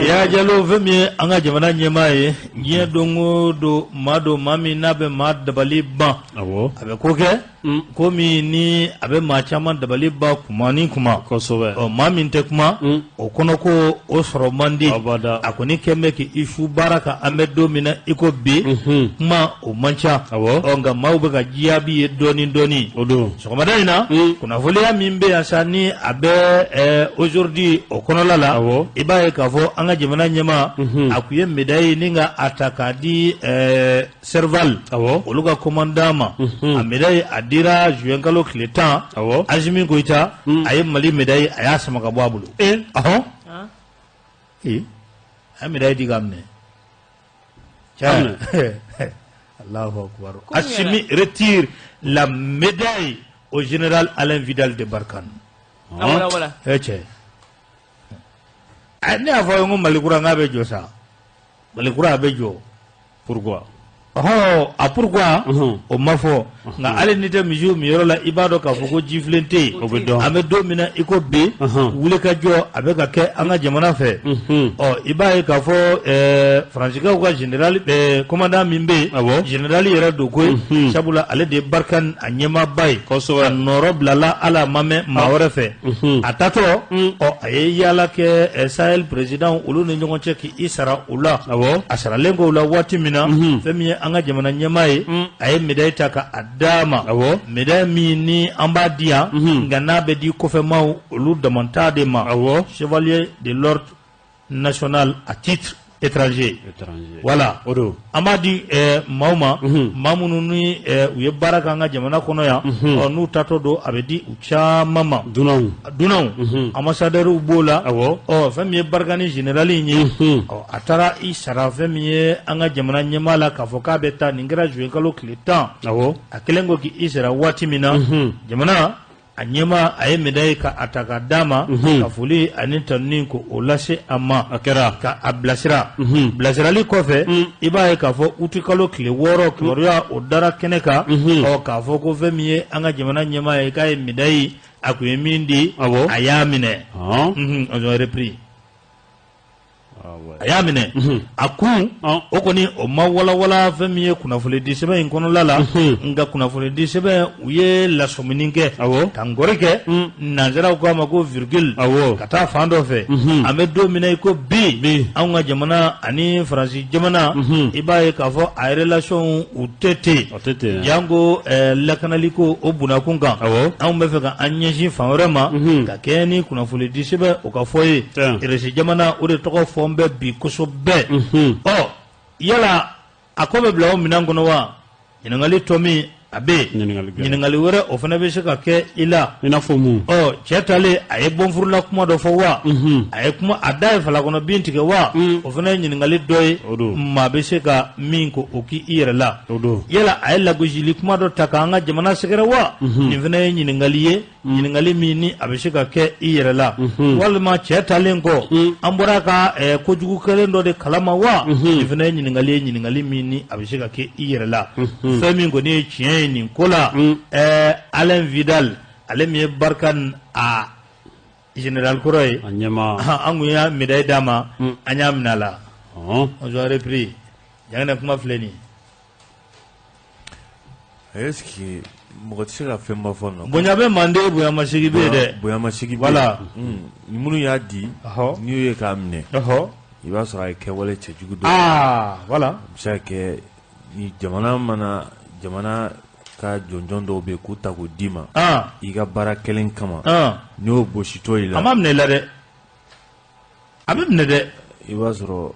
ya jalo femi anga jamana nyemaye ngiye dongo do mado mami nabe mad dabali ba awo abe koke komi ni abe ma chaman dabali ba kumani kuma kosobe o mami te kuma o kono ko o soro mandi abada akoni kemme ki ishu baraka amedo mina iko bi kuma o mancha awo o nga mawbe ga jiabi doni odo so kuma daina kuna volia mimbe asani abe aujourd'hui o kono lala awo ibaye kafo anga jamana nyema akuye medai ninga atakadi serval awo oluga komandama a medai adira juengalo kletan awo azimi goita aye mali medai aya sama ka babulu aho ay medai digamne Amne. Allahu akbar Assimi retire la médaille au général Alain Vidal de Barkhane voilà eche ani avo ngo malikura ngabe jo sa malikura abejo pourquoi a pourquoi o mafo nga ale nite miju mi yoro la ibado ka fugo jiflente ame domina iko be wule ka jo abe ka ke anga jamana fe o ibaye ka fo franchika ko general commandant mimbe general yera do ko sabula ale de Barkhane anyema bay ko so norob la ala mame mawre fe atato o aye yala ke Sahel president ulu ne ngongo cheki isara ula asara lengo ula watimina femi anga jamana nyamaye aye medai taka adama medai mini ambadia ngana be di kofe maw ulu demantade ma chevalier de l'ordre national à titre étranger voilà odo amadi mauma mamunu ni uye baraka nga jamana kono ya onu tato do abedi ucha mama dunaw ambassadeur ubola o fami bargani generali ni o atara isara fami anga jamana nyamala kafoka beta ningira juengalo kletan akelengo ki isara watimina jamana anyema aye medai ka ataka dama kafuli anita ninko olase ama akera ka ablasira blasira li kofe iba ka fo utikalo kile woro kloria odara keneka o ka fo ko femiye anga jamana nyema e ka medai akuyemindi ayamine on repris ayamine akun okoni o mawala wala femiye kuna fule disebe inkono lala nga kuna fule disebe uye la somininke tangoreke nanzara ko ma ko virgule kata fando fe ame domine ko bi anga jamana ani franci jamana ibaye ka fo ay relation utete jango lakanaliko obuna kunga an be fe ka anyeji fanrema ka keni kuna fule disebe o ka foye iresi jamana o de to fo bi kusobe yala akobe blawo minangono wa nyinangali tomi abe nyinangali were ofana be shaka ke ila ina fomu chetale ay bonfurla kuma do fo wa ay kuma adai fala kono binti ke wa ofana nyinangali doy ma be shaka minko oki irala yala ay la gojili kuma do takanga jamana segera wa ni fana nyinangali ye nyinangali mini abeshika ke irala walma chetale ngo ambora ka ko jugu kale ndo de kalama wa ni fana nyinangali mini abeshika ke irala fami ngo ne chien ni kola Alain Vidal alemi Barkhane a général Koroy anyama anguya médaille dama anyamnala on a repris jangana kuma fleni est-ce que moti la fait ma fond bonya be mande boya masigi be de boya masigi voilà munu ya di ni ye ka amne il va sera ke wala che jugu do voilà ça que ni jamana ka jonjon do be ku ta ko dima iga bara kelen kama ni o boshito ila amamne la de amamne de ibasoro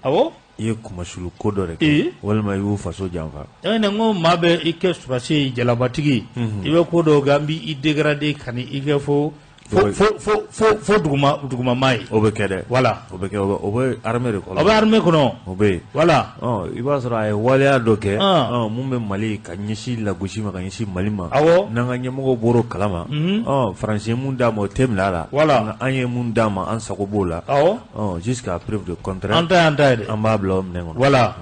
ye kumashulu kodore walma yu faso jamfa ene ngo mabe ike spasi jalabatigi ibe kodo gambi i dégradé kani ige fo duguma mai obekede voilà obe armée kono voilà ibasoro ay wala doke mumbe mali ka nyishi la gushima ka nyishi malima nanga nyemo boro kalama français munda mo temlala voilà anye munda ma an sakobola jusqu'à preuve de contraire anta amba blom nengo voilà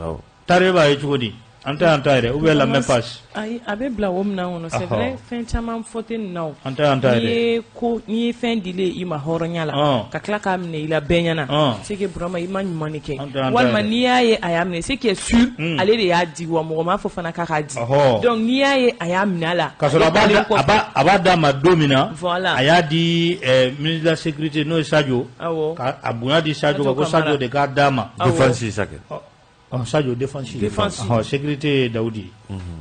tareba e chugodi anta ire ou bien la même page ay abe bla wom na wono c'est vrai fin chama fote naw anta ire ni fin dile ima horonya la ka kla ka amne ila benyana c'est que vraiment ima nyumanike walma ni yaye ayamne c'est que sûr aller de ya di wo mo ma fo fana ka ka di donc ni yaye ayamne la ka so aba da ma domina voilà aya di ministre de la sécurité no Sadio ka abuna di Sadio ko Sadio de ka dama défense sake Sadio défense sécurité Daoudi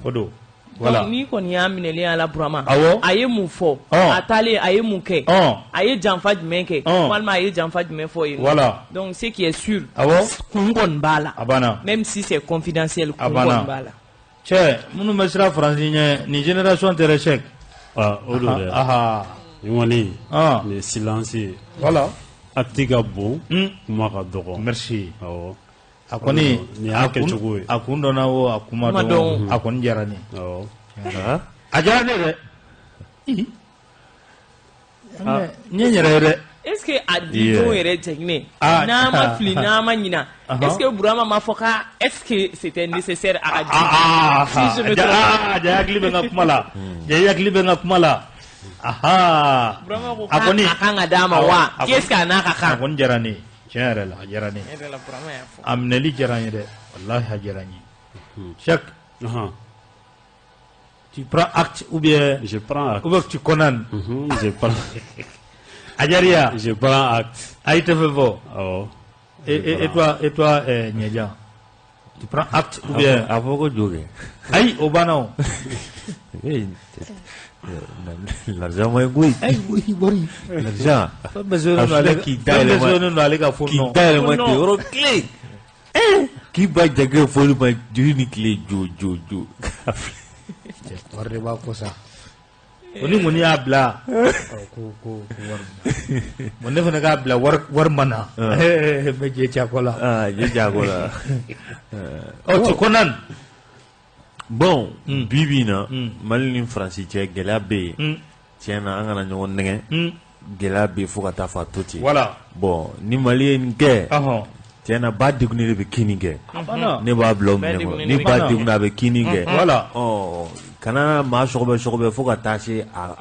odo voilà ni ko ni amine le ala brama aye mu fo atale aye mu ke aye janfa jmen ke walma aye janfa jmen fo yi voilà donc ce qui est sûr kungon bala même si c'est confidentiel kungon bala che munu mesra français ni génération terechek odo ni le silence voilà actiga bon kuma ka dogo merci akoni akundo na wo akuma do akon jarani ajarani de nyere est-ce que adido ere technique na ma fli na ma nyina est-ce que Burama ma foka est-ce que c'était nécessaire à adido si je me trompe yakli benga kumala yakli benga kumala akoni akanga dama wa qu'est-ce que na kaka akon jarani tiens la jarani amneli jarani de wallahi jarani chaque tu prends acte ou bien je prends acte ou bien tu connais je prends Ajaria je prends acte aïe te fait beau et toi Nyeja tu prends acte ou bien avoko joge aïe obano l'argent moi oui l'argent pas besoin d'aller ka fond non moi te euro clé qui va jager folu ma duni clé jo warre ba ko sa oni muni abla ko war mon ne fana ka abla war mana me je chakola je chakola tu konan bon bibina malin français che gelabe tiena angana nyon nenge gelabe fo ka ta fa toti voilà bon ni malien ke tiena ba digni be kinige ne ba blom ne ni ba digna be kinige voilà kana ma sogobe fo ka ta se a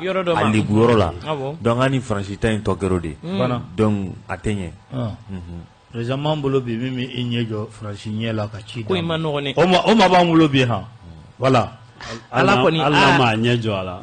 liburo la donc ani français tan to gerode donc atenye les amants bolo bi mimi inyejo français nyela ka chi ko imanone o ma ba mulo bi ha voilà ala koni ala ma nyejo ala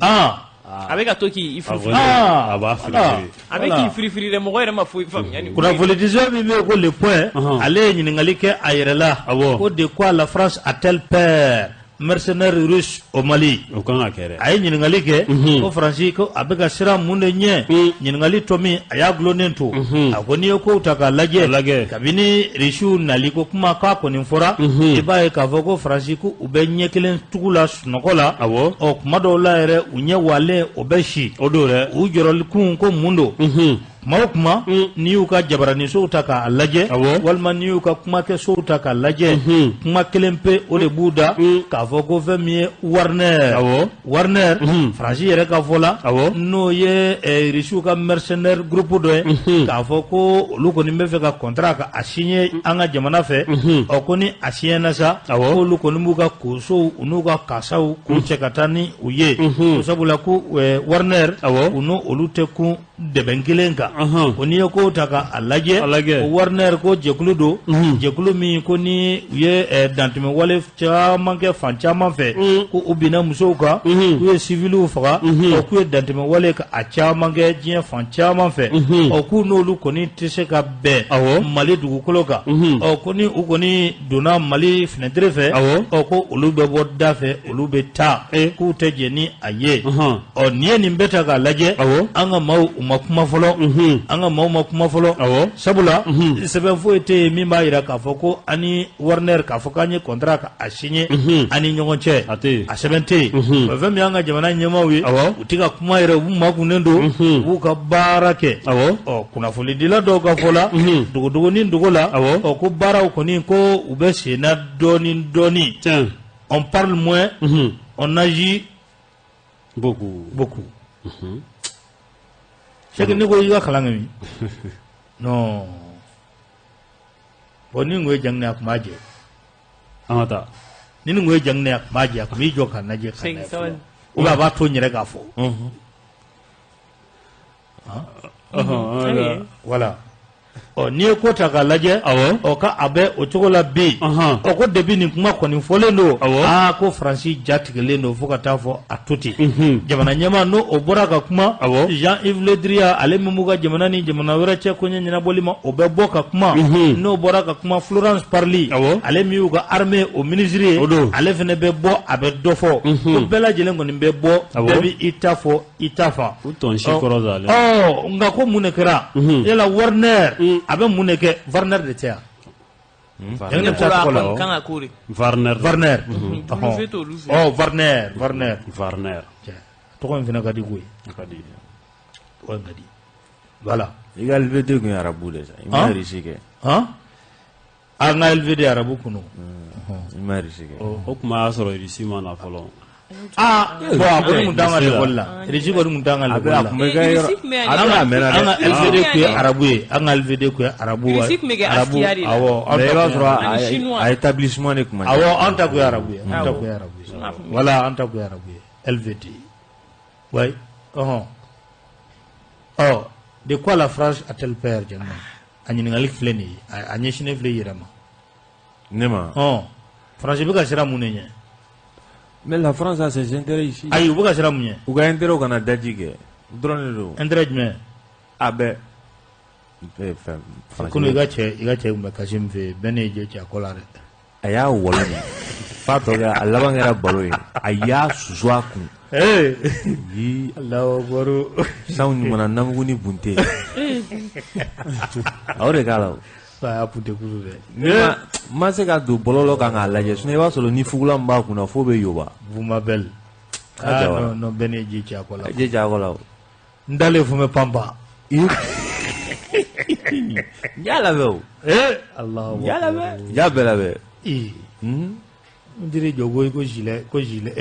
avec atoki ifri aba frifri avec ifri de mo yere ma fu fam yani kuna politicien bi me ko le point ale nyingali ke ayrela ko de quoi la France a-t-elle peur mercenaires russes au Mali o kan akere ay nyingali ke ko France ko abega sira munde nye nyingali tomi aya glonento agoni ko utaka lage kabini rishu naliko kuma ka ko ni fora ibaye ka foko France ko ubenye kelen tugula nokola o kuma do la ere unye wale obeshi odore u jorol kun ko mundo kuma ni yu ka jabarani so utaka lage walma ni yu ka kuma ke so utaka lage kuma kelempe o de buda ka foko femie Warner France yere ka fola no ye rishu ka mercenaire groupe do ka foko oluko ni mefe ka contrat ka asigné anga jamana fe o koni asigné na sa ko oluko ni muka kuso unuka kasau ku chekatani uye ko sabula ku Warner uno olute ku debengilenga oni ko taka alage Warner ko jekulu do jekulu mi ko ni ye dantime wale chaman ke fanchaman fe ko ubina musoka ku ye civilu faga o ku dantime wale ka achaman ke jien fanchaman fe o ku no lu ko ni tise ka be mali dugu koloka o ko ni u ko ni dona mali fenêtre fe o ko olu be bodda fe olu be ta ku teje ni aye o ni ni beta ka laje anga mau umakuma folo anga mau makuma folo sabula sebe fo ete mi ba ira ka foko ani Warner ka foka ni contrat ka asigné ani nyonche a sebente ba mi anga jamana nyama wi utika kuma ira bu makunendo bu ka barake o kuna foli dila do ka fola dugo ni dugola o ko bara ko ni ko ube sena doni on parle moins on agit beaucoup c'est que ni ko yiga kalangami non boni ngwe jangna kumaje amata ni ni ngoy jang ne ma ja mi jo kan na je kan o ba ba to nyere ga fo voilà ni ko ta ga laje o ka abe o chogola bi o ko debi ni kuma ko ni folendo ko franci jatigele no fuka ta fo atuti jamana nyama no o bora ka kuma Jean-Yves Le Drian ale muga jamana ni jamana wera che ko nyina bolima o be boka kuma no bora ka kuma Florence Parly ale mi uga armée au ministère ale fene be bo abe dofo ko bela jele ngoni be bo debi itafa uton shikoro zale nga ko munekera yela Warner abe muneke Warner de tia Warner to ko fina kadi goy kadi o ngadi voilà igal video ko arabu le sa imari sike anga el video arabu kuno imari sike o kuma asoro irisi mana folo bo abun mundanga le bolla riji ko mundanga le bolla anga el video ko arabu anga el video ko arabu awo a établissement ne kuma awo anta ko arabu voilà anta ko arabu LVD ouais de quoi la France a-t-elle peur jamma ani ngali fleni ani shine fle yirama nema France be ka sira munenya mais la France a ses intérêts ici ayi be ka sira munye u ga intérêt kana dajige drone do intérêt mais abe France ko iga che umba kashim fe beneje cha kolare aya wolani fato ga alabangera baloyi aya suzuaku yi Allahu akbar sauni mana namguni bunte awre kala ba punte kuru de ma se ka do bololo kan alaje sune ba solo ni fugula mba kuna fo be yoba Vuma bel no beneje cha kolare je ja kola ndale fume pamba yala be Allahu yala be ya bela be on dirait jogo ko gilet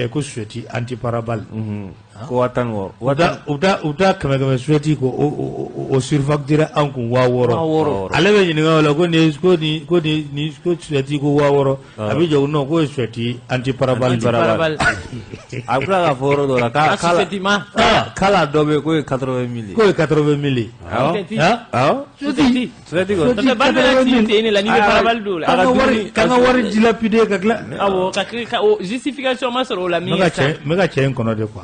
ko sueti anti parabal ko watan wor uta kama sueti ko o surfacture an kun wa woro ale be ni ngala ko ni sueti ko wa woro abi jogo no ko sueti anti parabal abra ga foro do la kala dobe ko 80 000 ko 80 000 sueti ko to barbara ti ni la ni parabal do la kanga wari dilapide kakla justification ma soro la mi mega che kono de quoi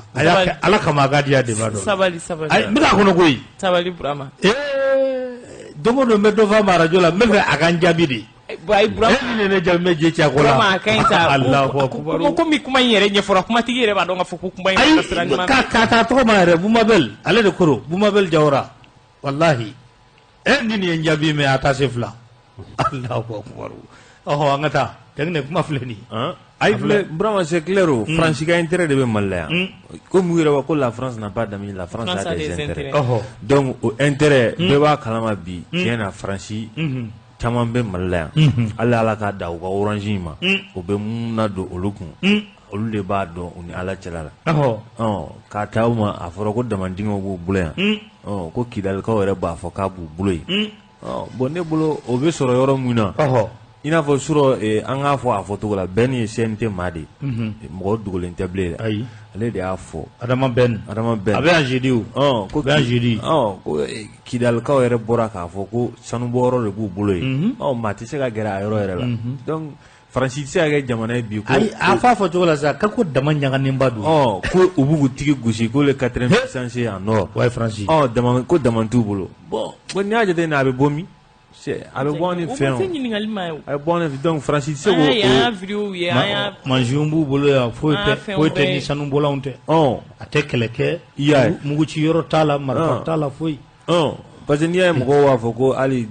ala kama gadia de bado sabali ay mega kono koy sabali brama domo do medo fa mara jola mega aganjabi de bay brama ne jalme je ci akola brama kainta Allahu akbar ko mi kuma yere nye fora kuma tigere ba do nga fuku kuma yere kasrani ma ka ta to ma re bumabel ale de koro bumabel jawra wallahi nini enjabi me ata sefla Allahu akbar angata tangne kuma fleni ay fle brama c'est clair France ga intérêt de be malaya comme wira wa ko la France n'a pas d'amis la France a des intérêts donc au intérêt be ba kalama bi tiena France taman be malaya ala ka da ko orange ma o be munna do olukun olu de ba do oni ala celala ka tawma aforo ko damandingo bu bulen ko kidal ka wore ba fo ka bu buloy bon ne bolo o be soro yoro muna ina fo suro an ga fo a foto la ben ye CNT madi mo dugolen table ayi ale de a fo adama ben abe ajidi ko be ajidi ko kidal ka wore bora ka fo ko sanu boro le bu buloy mati se ga gera yoro yere la donc Francis aga jamana bi ko ay afa fo jola sa ka ko dama nyanga nimbadu ko ubugu tigi gusi ko le 4e puissance en or ouais Francis dama ko dama tu bolo bon ni aje de na be bomi c'est abe boni fait ay bon donc Francis se ko ya video ya manjumbu bolo ya fo te ni sanu bola unte ate keleke mugu ci yoro tala marfa tala foi parce que ni ay mo wa fo ko ali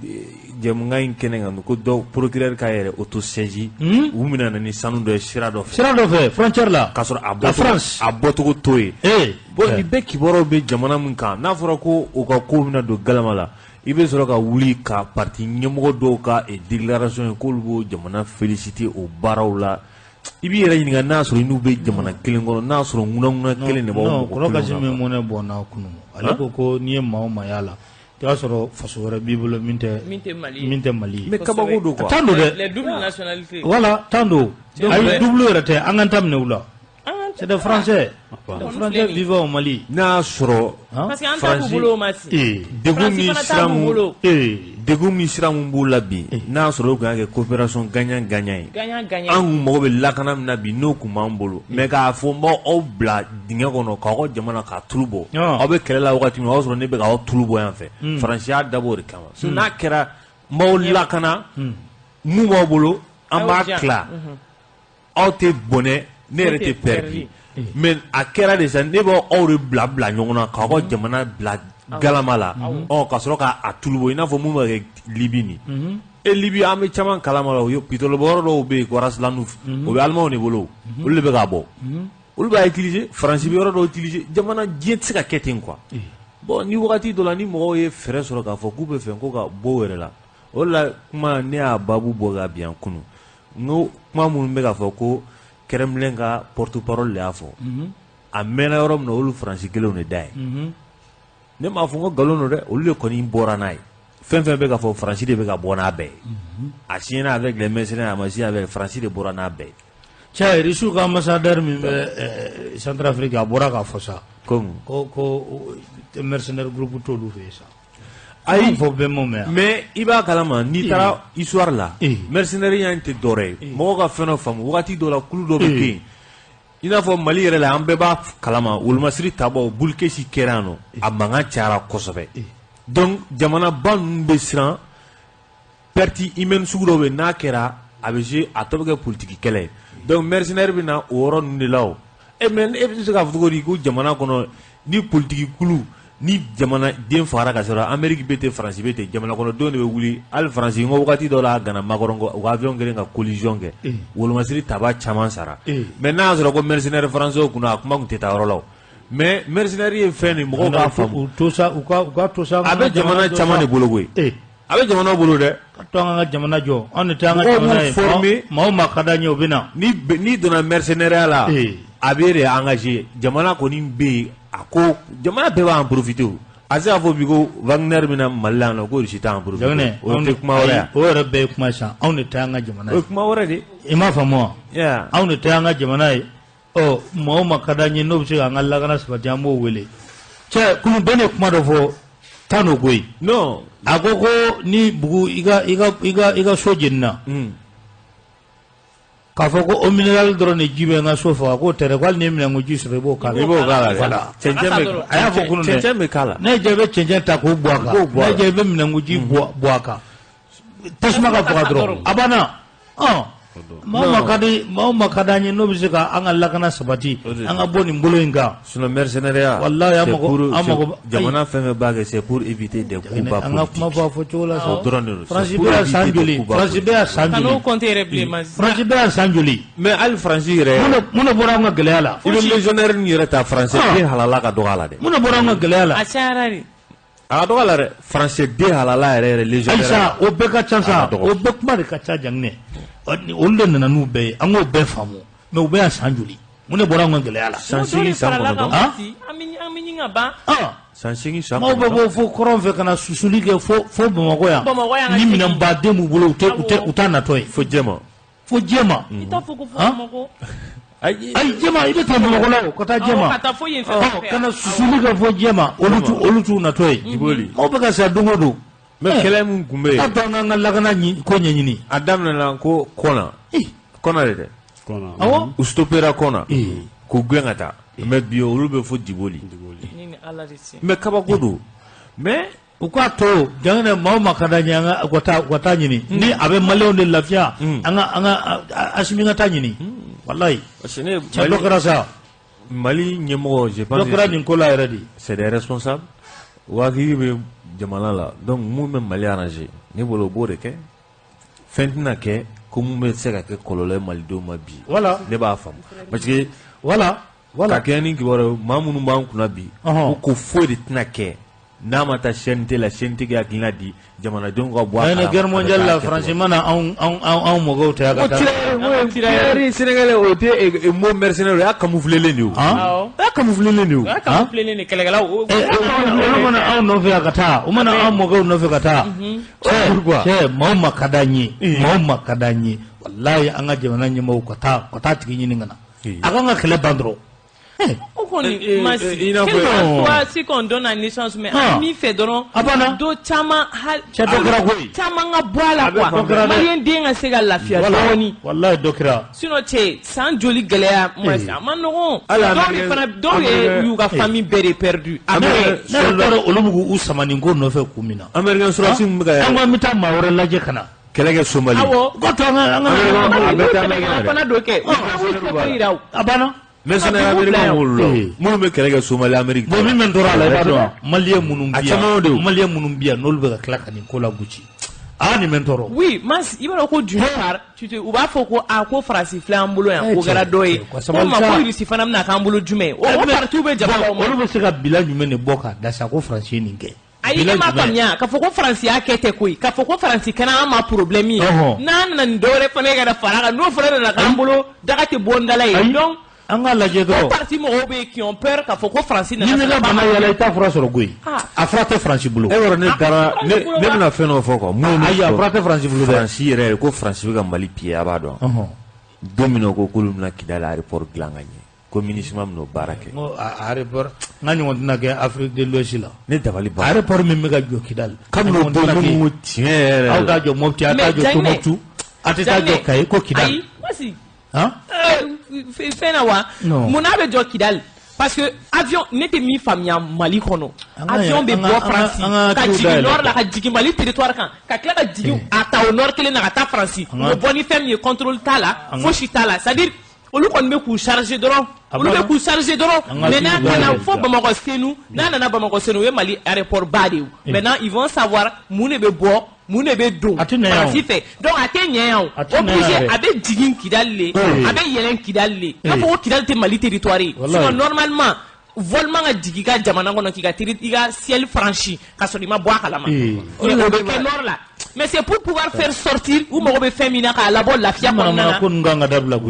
jamunga in kenenga ko do procureur ka yere auto saisi umina ni sanu do sira do fe frontière la kasor la France aboto ko toy bon ni be kiboro be jamana mun kan na fora ko o ka ko mina do galamala ibe soro ka wuli ka parti nyemo do ka e déclaration ko lu jamana féliciter au barawla ibi yere ni na soro inu be jamana kelen ngono na soro nguna kelen ne bo ko ka jime mo ne bona kunu ale ko ni ma o mayala i b'a sɔrɔ faso wɛrɛ b'i bolo min tɛ Mali mais kabako don quoi tan don dɛ les doubles nationalités voilà tan don ayi double yɛrɛ tɛ an ka ta minɛ u la c'est des Français vivant au Mali n'a sɔrɔ parce que an ta b'u bolo o ma si degun min sira mun b'u la bi n'a sɔrɔ u kun y'a kɛ coopération gagnant-gagnant ye an kun mago bɛ lakana min na bi n'o kun b'an bolo mais k'a fɔ n b'aw bila dingɛ kɔnɔ k'aw ka jamana k'a tulu bɔ aw bɛ kɛlɛ la wagati min o y'a sɔrɔ ne bɛ k'aw tulu bɔ yan fɛ Faransi y'a dabɔ o de kama n'a kɛra n b'aw lakana mun b'aw bolo an b'a tila aw tɛ bɔnɛ ne yɛrɛ tɛ perdu mais a kɛra de sa ne b'aw de bila ɲɔgɔn na k'aw ka jamana bila galama la ka sɔrɔ k'a tulu bɔ i n'a fɔ mun bɛ kɛ Libi nin Libi an bɛ caman kalama la pétrole-bɔyɔrɔ dɔw bɛ yen ko Arasilanu o bɛ Alimanw de bolo olu de bɛ k'a bɔ olu b'a utiliser Faransi bɛ yɔrɔ dɔw utiliser jamana diɲɛ tɛ se ka kɛ ten quoi bon ni wagati dɔ la ni mɔgɔw ye fɛɛrɛ sɔrɔ k'a fɔ k'u bɛ fɛ ko ka bɔ o yɛrɛ la o de la kuma ne y'a baabu bɔ ka bin yan kunun n ko kuma minnu bɛ k'a fɔ ko Kremlin ka porte-parole de y'a fɔ a mɛnna yɔrɔ min na olu Faransi kelenw de da ye ne m'a fɔ n ko nkalon don dɛ olu de kɔni bɔra n'a ye fɛn fɛn bɛ ka fɔ Faransi de bɛ ka bɔ n'a bɛɛ ye a siɲɛna avec les mercenaires a ma siɲɛ avec Faransi de bɔra n'a bɛɛ ye cɛ Rusiw ka ambassadeur min bɛ Centrafrique a bɔra k'a fɔ sa ko mercenaire groupe t'olu fɛ yen sa ayi fɔ bɛɛ m'o mɛn mais i b'a kalama n'i taara histoire la mercenaire ya tɛ dɔwɛrɛ ye mɔgɔw ka fɛn dɔ faamu wagati dɔ la kulu dɔ bɛ kɛ yen i n'a fɔ Mali yɛrɛ la an bɛɛ b'a kalama wolomasiri tabaw bulukesi kɛra yan nɔ a mankan cayara kosɛbɛ donc jamanaba ninnu bɛ siran perte humaine sugu dɔ bɛ n'a kɛra a bɛ se a tɔ bɛ kɛ politiki kɛlɛ ye donc mercenaire bɛ na o yɔrɔ ninnu de la o mais e bɛ se k'a fɔ cogo di ko jamana kɔnɔ ni politiki kulu ni jamana den fagara ka sɔrɔ Amérique bɛ ten Faransi bɛ ten jamana kɔnɔdenw de bɛ wuli hali Faransi n ko wagati dɔ la a gana Makɔrɔ u ka avion kelen ka collision kɛ wolomasiri taba caman sara mais n'a y'a sɔrɔ ko mercenaire français kunna a kuma tun tɛ taa yɔrɔ la o mais mercenaire ye fɛn nin mɔgɔw k'a faamu u ka to sa a bɛ jamana caman de bolo koyi a bɛ jamana bolo dɛ ka to an ka jamana jɔ anw de tɛ an ka jamana ye maa ma ka d'an ye o bɛ na n'i donna mercenaire la a bɛ de engagé jamana kɔni bɛ yen a ko jamana bɛɛ b'an profiter o a se k'a fɔ bi ko Wagner bɛna Mali la yan nɔ ko Rusi t'an profiter o tɛ kuma wɛrɛ ye o yɛrɛ bɛɛ ye kuma san anw de tɛ an ka jamana ye o ye kuma wɛrɛ de i m'a faamu wa anw de tɛ an ka jamana ye ɔ maa o maa ka d'an ye n'o bɛ se k'an ka lakana sabati an b'o wele cɛ kunu bɛɛ ne kuma dɔ fɔ tan n'o ko ye non a ko ni bugu i ka so jenina k'a fɔ ko o minéral dɔrɔn de ji bɛ n ka so faga k'o tɛ dɛ ko hali ni minɛn ko ji sɔrɔ i b'o k'a la a y'a fɔ kunun dɛ cɛncɛn bɛ k'a la ne jɛ bɛ cɛncɛn ta k'o bɔ a kan ne jɛ bɛ minɛn ko ji bɔ a kan tasuma ka faga dɔrɔn a banna maa ma ka d'an ye n'o bɛ se ka an ka lakana sabati an ka bɔ nin bolo in kan sinon mercenariat walahi an mago jamana fɛn fɛn b'a kɛ c'est pour éviter des coups bas an ka kuma fɔ a fɔ cogo la sa dɔrɔn de don Faransi bɛ yan san joli Faransi bɛ yan san joli kan'o compter yɛrɛ bilen Faransi bɛ yan san joli mais hali Faransi yɛrɛ mun de bɔra an ka gɛlɛya la i bɛ légionnaire nin yɛrɛ ta français den halala ka dɔgɔ a la dɛ mun de bɔra an ka gɛlɛya la a cayara de a ka dɔgɔ a la dɛ français den halala yɛrɛ légionnaire ayisa o bɛɛ ka ca sa o bɛɛ kuma de ka ca janginɛ olu de nana n'u bɛɛ ye an k'o bɛɛ faamu mais u bɛ yan san joli mun de bɔra an ka gɛlɛya la san 8 san 9 an bɛ ɲini ka ban san 8 san 9 maaw bɛ bɔ fo kɔrɔn fɛ ka na susuli kɛ fo Bamakɔ yan ni minɛn baden b'u bolo u t'a natɔ ye fo Jɛma i t'a fɔ ko fo Bamakɔ ayi Jɛma i bɛ taa Bamakɔ la o ka taa Jɛma ka taa fo yen fɛ ka na susuli kɛ fo Jɛma olu t'u natɔ ye maaw bɛ ka sa don o don mais kɛlɛ min tun bɛ yen a to an ka lakana ko ɲɛɲini a daminɛna ko Kɔna de dɛ awɔ u stoppera Kɔna k'u gɛn ka taa mais bi olu bɛ fo Diboli mais kabako don mais u k'a to jamana maa o maa ka d'an ye an ka taa ɲini ni a bɛ maliyɛnw de lafiya an ka Asimi ka taa ɲini walayi cɛ dɔ kɛra sa Mali ɲɛmɔgɔ je pense dɔ kɛra nin ko la yɛrɛ de c'est des responsables u hakili bɛ jamana la donc mun bɛ Mali arranger ne bolo o b'o de kɛ fɛn tɛna kɛ ko mun bɛ se ka kɛ kɔlɔlɔ ye malidenw ma bi ne b'a faamu parce que ka kɛ ni kibaruya maa minnu b'an kunna bi ko foyi de tɛna kɛ n'a ma taa chaîne tɛ la chaîne tigi hakilina di jamanadenw ka bɔ a kalama guerre mondiale la France mana anw mɔgɔw ta ka tireur sénégalais o tɛ mot mercenaire y'a camouflé de o y'a camouflé de o y'a camouflé de kɛlɛkɛlaw o mana anw nɔfɛ ka taa o mana anw mɔgɔw nɔfɛ ka taa cɛ maaw ma ka d'an ye maaw ma ka d'an ye wallahi an ka jamana ɲɛmɔgɔw ka taa tigi ɲini ka na a kan ka kɛlɛ ban dɔrɔn si qu'on donne la naissance mais mi fait dɔrɔn do caman ka bɔ a la quoi maliyɛn den ka se ka lafiya dɔɔni wallahi dɔ kɛra sinon cɛ san joli gɛlɛya a ma nɔgɔn dɔw ye y'u ka famille bɛɛ de perdu ne yɛrɛ olu b'u u samani ko nɔfɛ kun min na américain surasi min bɛ ka an ko an bɛ taa maa wɛrɛ lajɛ ka na kɛlɛkɛ Somali awɔ ko to an ka fana dɔ kɛ a banna mercenaire américain wolola minnu bɛ kɛlɛ kɛ Somali Amérique bon min bɛ tora la i b'a dɔn maliyɛn minnu bi yan n'olu bɛ ka tila ka nin ko la gosi nin bɛ tɔɔrɔ oui mas i b'a dɔn ko d'une part u b'a fɔ ko ko Faransi filɛ an bolo yan o kɛra dɔ ye o ma ko Irisi fana bɛna k'an bolo jumɛn o partout bɛ jamana olu bɛ se ka bila jumɛn de bɔ k'a dasa ko Faransi ye nin kɛ ayi ne ma faamuya k'a fɔ ko Faransi y'a kɛ ten koyi k'a fɔ ko Faransi kana an ma problème ye n'a nana nin dɔwɛrɛ fana ye ka fara kan n'o fana nana k'an bolo daga tɛ bɔ n dala ye donc an ka lajɛ dɔrɔn parti mɔgɔw bɛ yen qui ont peur k'a fɔ ko Faransi nana ni ne ka bana yala i t'a fura sɔrɔ koyi a fura tɛ Faransi bolo e yɔrɔ ne taara ne bɛna fɛn dɔ fɔ quoi ayi a fura tɛ Faransi bolo dɛ Faransi yɛrɛ ko Faransi bɛ ka Mali piller a b'a dɔn don min na ko k'olu bɛna Kidali aéroport dilan ka ɲɛ ko MINUSMA bɛna o baara kɛ aéroport n ka ɲɔgɔn tɛna kɛ Afrique de l'Ouest la ne dabali ban aéroport min bɛ ka jɔ Kidali kabini o don ninnu tiɲɛ yɛrɛ aw t'a jɔ Mopti a t'a jɔ Tombouctou a tɛ taa jɔ Kayi ko Kidali fɛn na wa mun n'a bɛ jɔ Kidali parce que avion ne tɛ min faamuya Mali kɔnɔ avion bɛ bɔ Faransi ka jigin nord la ka jigin Mali territoire kan ka tila ka jigin a ta o nord kelen na ka taa Faransi o bɛ bɔ ni fɛn min ye contrôle t'a la fosi t'a la c'est à dire olu kɔni bɛ k'u charger dɔrɔn mais n'a nana fo Bamakɔ Senu n'a nana Bamakɔ Senu o ye Mali aéroport ba de ye maintenant ils vont savoir mun de bɛ bɔ mun de bɛ don Faransi fɛ donc a tɛ ɲɛ yan o obligé a bɛ jigin Kidali le a bɛ yɛlɛn Kidali le k'a fɔ ko Kidali tɛ Mali territoire ye sinon normalement vol man ka jigin i ka jamana kɔnɔ k'i ka ciel franchi ka sɔrɔ i ma bɔ a kalama o bɛ kɛ nord la mais c'est pour pouvoir faire sortir u mago bɛ fɛn min na k'a labɔ lafiya kɔnɔna na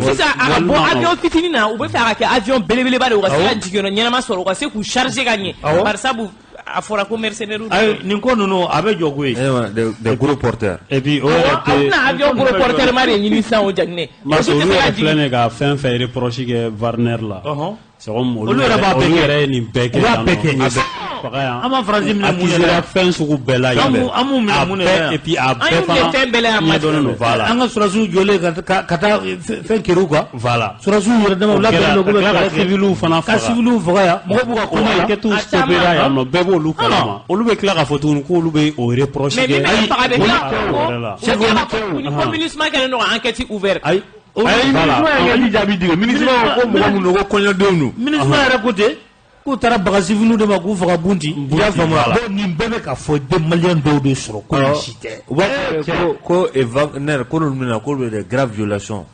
sisan a ka bɔ avion fitinin na u bɛ fɛ a ka kɛ avion belebeleba de u ka se ka jigiyɔrɔ ɲɛnama sɔrɔ u ka se k'u charger ka ɲɛ bari sabu a fɔra ko mercenaires nin ko ninnu a bɛ jɔ koyi des gros porteurs et puis o yɛrɛ tɛ aw bɛna avion gros porteur ma de ɲini sisan o jaginɛ parce que olu yɛrɛ filɛ nin ye ka fɛn fɛn reproche kɛ Wagner la olu yɛrɛ ye nin bɛɛ kɛ yan nɔ an ma Faransi minɛ mun de la fɛn sugu bɛɛ la yan an m'u minɛ mun de la et puis a bɛɛ fana ɲɛdɔnnen don voilà an ka surasiw jɔlen ka taa fɛn kɛr'u kan voilà surasiw yɛrɛ dama u labɛnnen don k'u bɛ ka civiliw fana faga ka civiliw faga yan mɔgɔw b'u ka kuma la enquêtes stoppera yan nɔ bɛɛ b'olu kalama olu bɛ tila k'a fɔ tuguni k'olu bɛ o reproche kɛ ko MINUSMA kɛlen don ka enquête ouverte MINUSMA jaabi di MINUSMA ko mɔgɔ minnu ko kɔɲɔdenw don MINUSMA yɛrɛ ko ten k'u taara baga civiliw de ma k'u faga bunti i y'a faamu wa nin bɛɛ bɛ ka fɔ den maliyɛn dɔw de sɔrɔ ko nin si tɛ u b'a fɔ ko Wagner ko n'olu bɛna k'olu bɛ des graves violations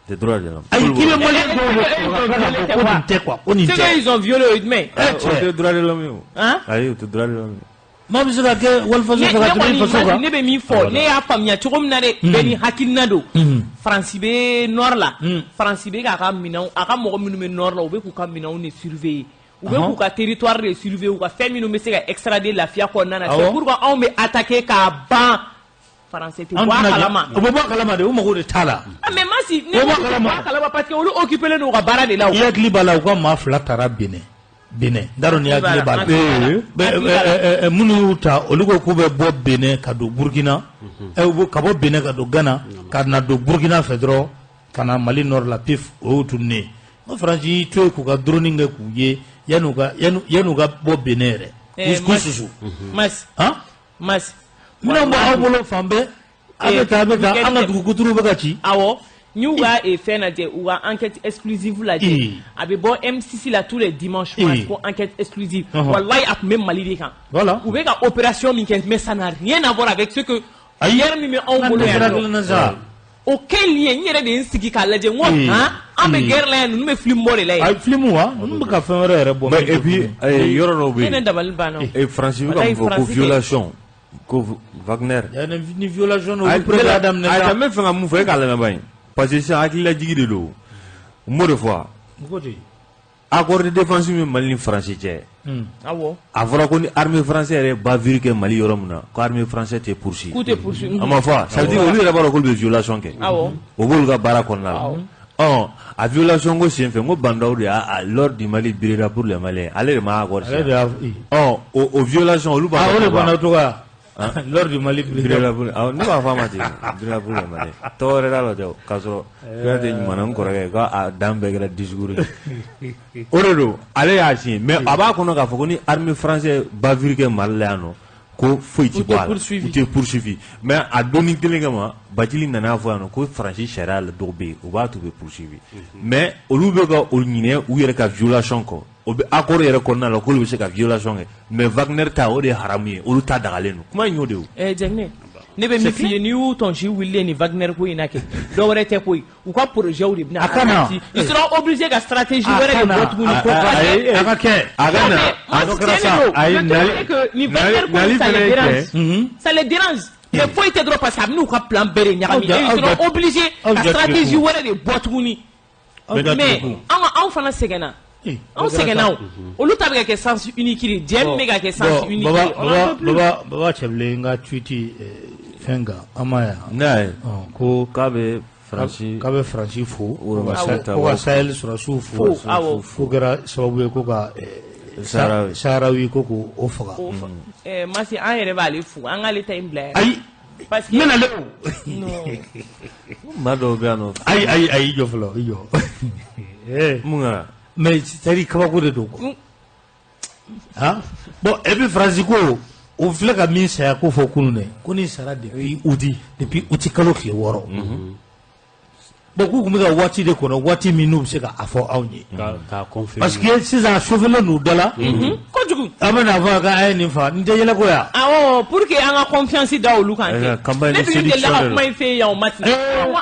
des droits de l'homme ayi k'i bɛ maliyɛn dɔw de sɔrɔ ko nin tɛ quoi ko nin tɛ c'est qu'ils ont violé o jumɛn o tɛ droit de l'homme ye o ayi o tɛ droit de l'homme ye maa bɛ se ka kɛ walifaso fɛ ka tɛmɛ faso kan ne bɛ min fɔ ne y'a faamuya cogo min na dɛ bɛɛ ni hakilina don Faransi bɛ nord la Faransi bɛ k'a ka minɛnw a ka mɔgɔ minnu bɛ nord la u bɛ k'u ka minɛnw de surveiller u bɛ k'u ka territoire de surveiller u ka fɛn minnu bɛ se ka extrader lafiya kɔnɔna na c'est pourquoi anw bɛ attaquer k'a ban Faransi tɛ bɔ a kalama u bɛ bɔ a kalama de u mago de t'a la mais Masi ne bɛ bɔ a kalama parce que olu occupé len don u ka baara de la i hakili b'a la u ka maa fila taara Benin n t'a dɔn ni hakili b'a la minnu y'u ta olu ko k'u bɛ bɔ Benin ka don Burkina ka bɔ Benin ka don Ghana ka na don Burkina fɛ dɔrɔn ka na Mali nord la pif o y'u tunnen n ko Faransi y'i to yen k'u ka drone kɛ k'u ye yan'u ka bɔ Benin yɛrɛ k'u susu Masi minɛnw b'aw bolo fan bɛɛ a bɛ taa an ka dugukuturu bɛ ka ci awɔ n y'u ka fɛn lajɛ u ka enquête exclusive lajɛ a bɛ bɔ M6 la tous les dimanches ko enquête exclusive walayi a tun bɛ Mali de kan u bɛ ka opération min kɛ mais ça n'a rien à voir avec ce que hier min bɛ anw bolo yan nɔ aucun lien ni yɛrɛ de n sigi k'a lajɛ n ko an bɛ guerre la yan ninnu bɛ film bɔ de la yen. film wa ninnu bɛ ka fɛn wɛrɛ yɛrɛ bɔ. mais et puis yɔrɔ dɔw bɛ yen. ne dabali banna. France bɛ ka mun fɔ ko violation ko Wagner. ni violation o bɛ président daminɛ la. a tɛ fɛn ka mun fɔ e k'a lamɛn ba in parce que sisan hakililajigi de don m'o de fɔ. accord de défense min Mali ni France cɛ. awɔ. a fɔra ko ni armée française yɛrɛ bavure kɛ Mali yɔrɔ min na ko armée française tɛ poursuivre. k'u tɛ poursuivre. a ma fɔ ça veut dire olu yɛrɛ b'a dɔn k'olu bɛ violation kɛ. awɔ. o b'olu ka baara kɔnɔna la. a violation ko senfɛ n ko Bandaw de y'a l'ordre du Mali birera pour les Maliens ale de ma accord signé. o violation olu b'a dɔn. o de Bandaw tɔgɔ l'ordre du Mali birera pour ne b'a fɔ a ma ten birera pour les Maliens tɔgɔ wɛrɛ t'a la tɛ k'a sɔrɔ fɛn tɛ ɲuman na n kɔrɔkɛ k'a dan bɛɛ kɛra discours ye o de don ale y'a signé mais a b'a kɔnɔ k'a fɔ ko ni armée française bavure kɛ Mali la yan nɔ ko foyi ti bɔ a la u tɛ poursuivi mais a donni kelen kama Bacili nana fɔ yan nɔ ko Faransi sariya la dɔw bɛ yen o b'a to bɛ poursuivi mais olu bɛ ka o ɲinɛ u yɛrɛ ka violation kɔ o bɛ accord yɛrɛ kɔnɔna la k'olu bɛ se ka violation kɛ mais Wagner ta o de ye haramu ye olu ta dagalen don kuma in y'o de ye. Jɛnɛ ne bɛ min f'i ye n'i y'u tɔnsi wulilen ni Wagner ko in na kɛ dɔwɛrɛ tɛ koyi u ka projet de bɛna. a kana ils seront obligés ka stratégie wɛrɛ de bɔ tuguni ko a ka kɛ a ka na a kɛra sa ayi ni Wagner ko ça les dérange mais foyi tɛ dɔrɔn parce que a bɛ n'u ka plan bɛɛ de ɲagami ils seront obligés ka stratégie wɛrɛ de bɔ tuguni mais anw fana sɛgɛnna. anw sɛgɛnna o olu ta bɛ ka kɛ sens unique de diɲɛ bɛ ka kɛ sens unique baba cɛbilen n ka tweet fɛn kan an ma yan. ne y'a ye ko k'a bɛ Faransi fo ko ka Sahel sɔrɔsiw fo ko kɛra sababu ye ko ka Saharawi ko k'o faga. Masi an yɛrɛ b'ale fo an k'ale ta in bila yan. ayi n bɛna le o. maa dɔw bɛ yan nɔ. ayi jɔ fɔlɔ i jɔ. mun kɛra. mais c'est-à-dire kabako de don quoi. bon et puis Faransi ko o filɛ ka min saya ko fɔ kunun dɛ ko nin sara depuis uti kalo tile 6. bon k'u tun bɛ ka waati de kɔnɔ waati min n'u bɛ se k'a fɔ anw ye. parce que sisan a sauvé-len n'u da la. kojugu. an bɛna fɔ k'an ye nin fa nin tɛ yɛlɛ ko ya. awɔ pour que an ka confiance da olu kan kɛ. ne dun delila ka kuma in fɛ yan o Mati. ko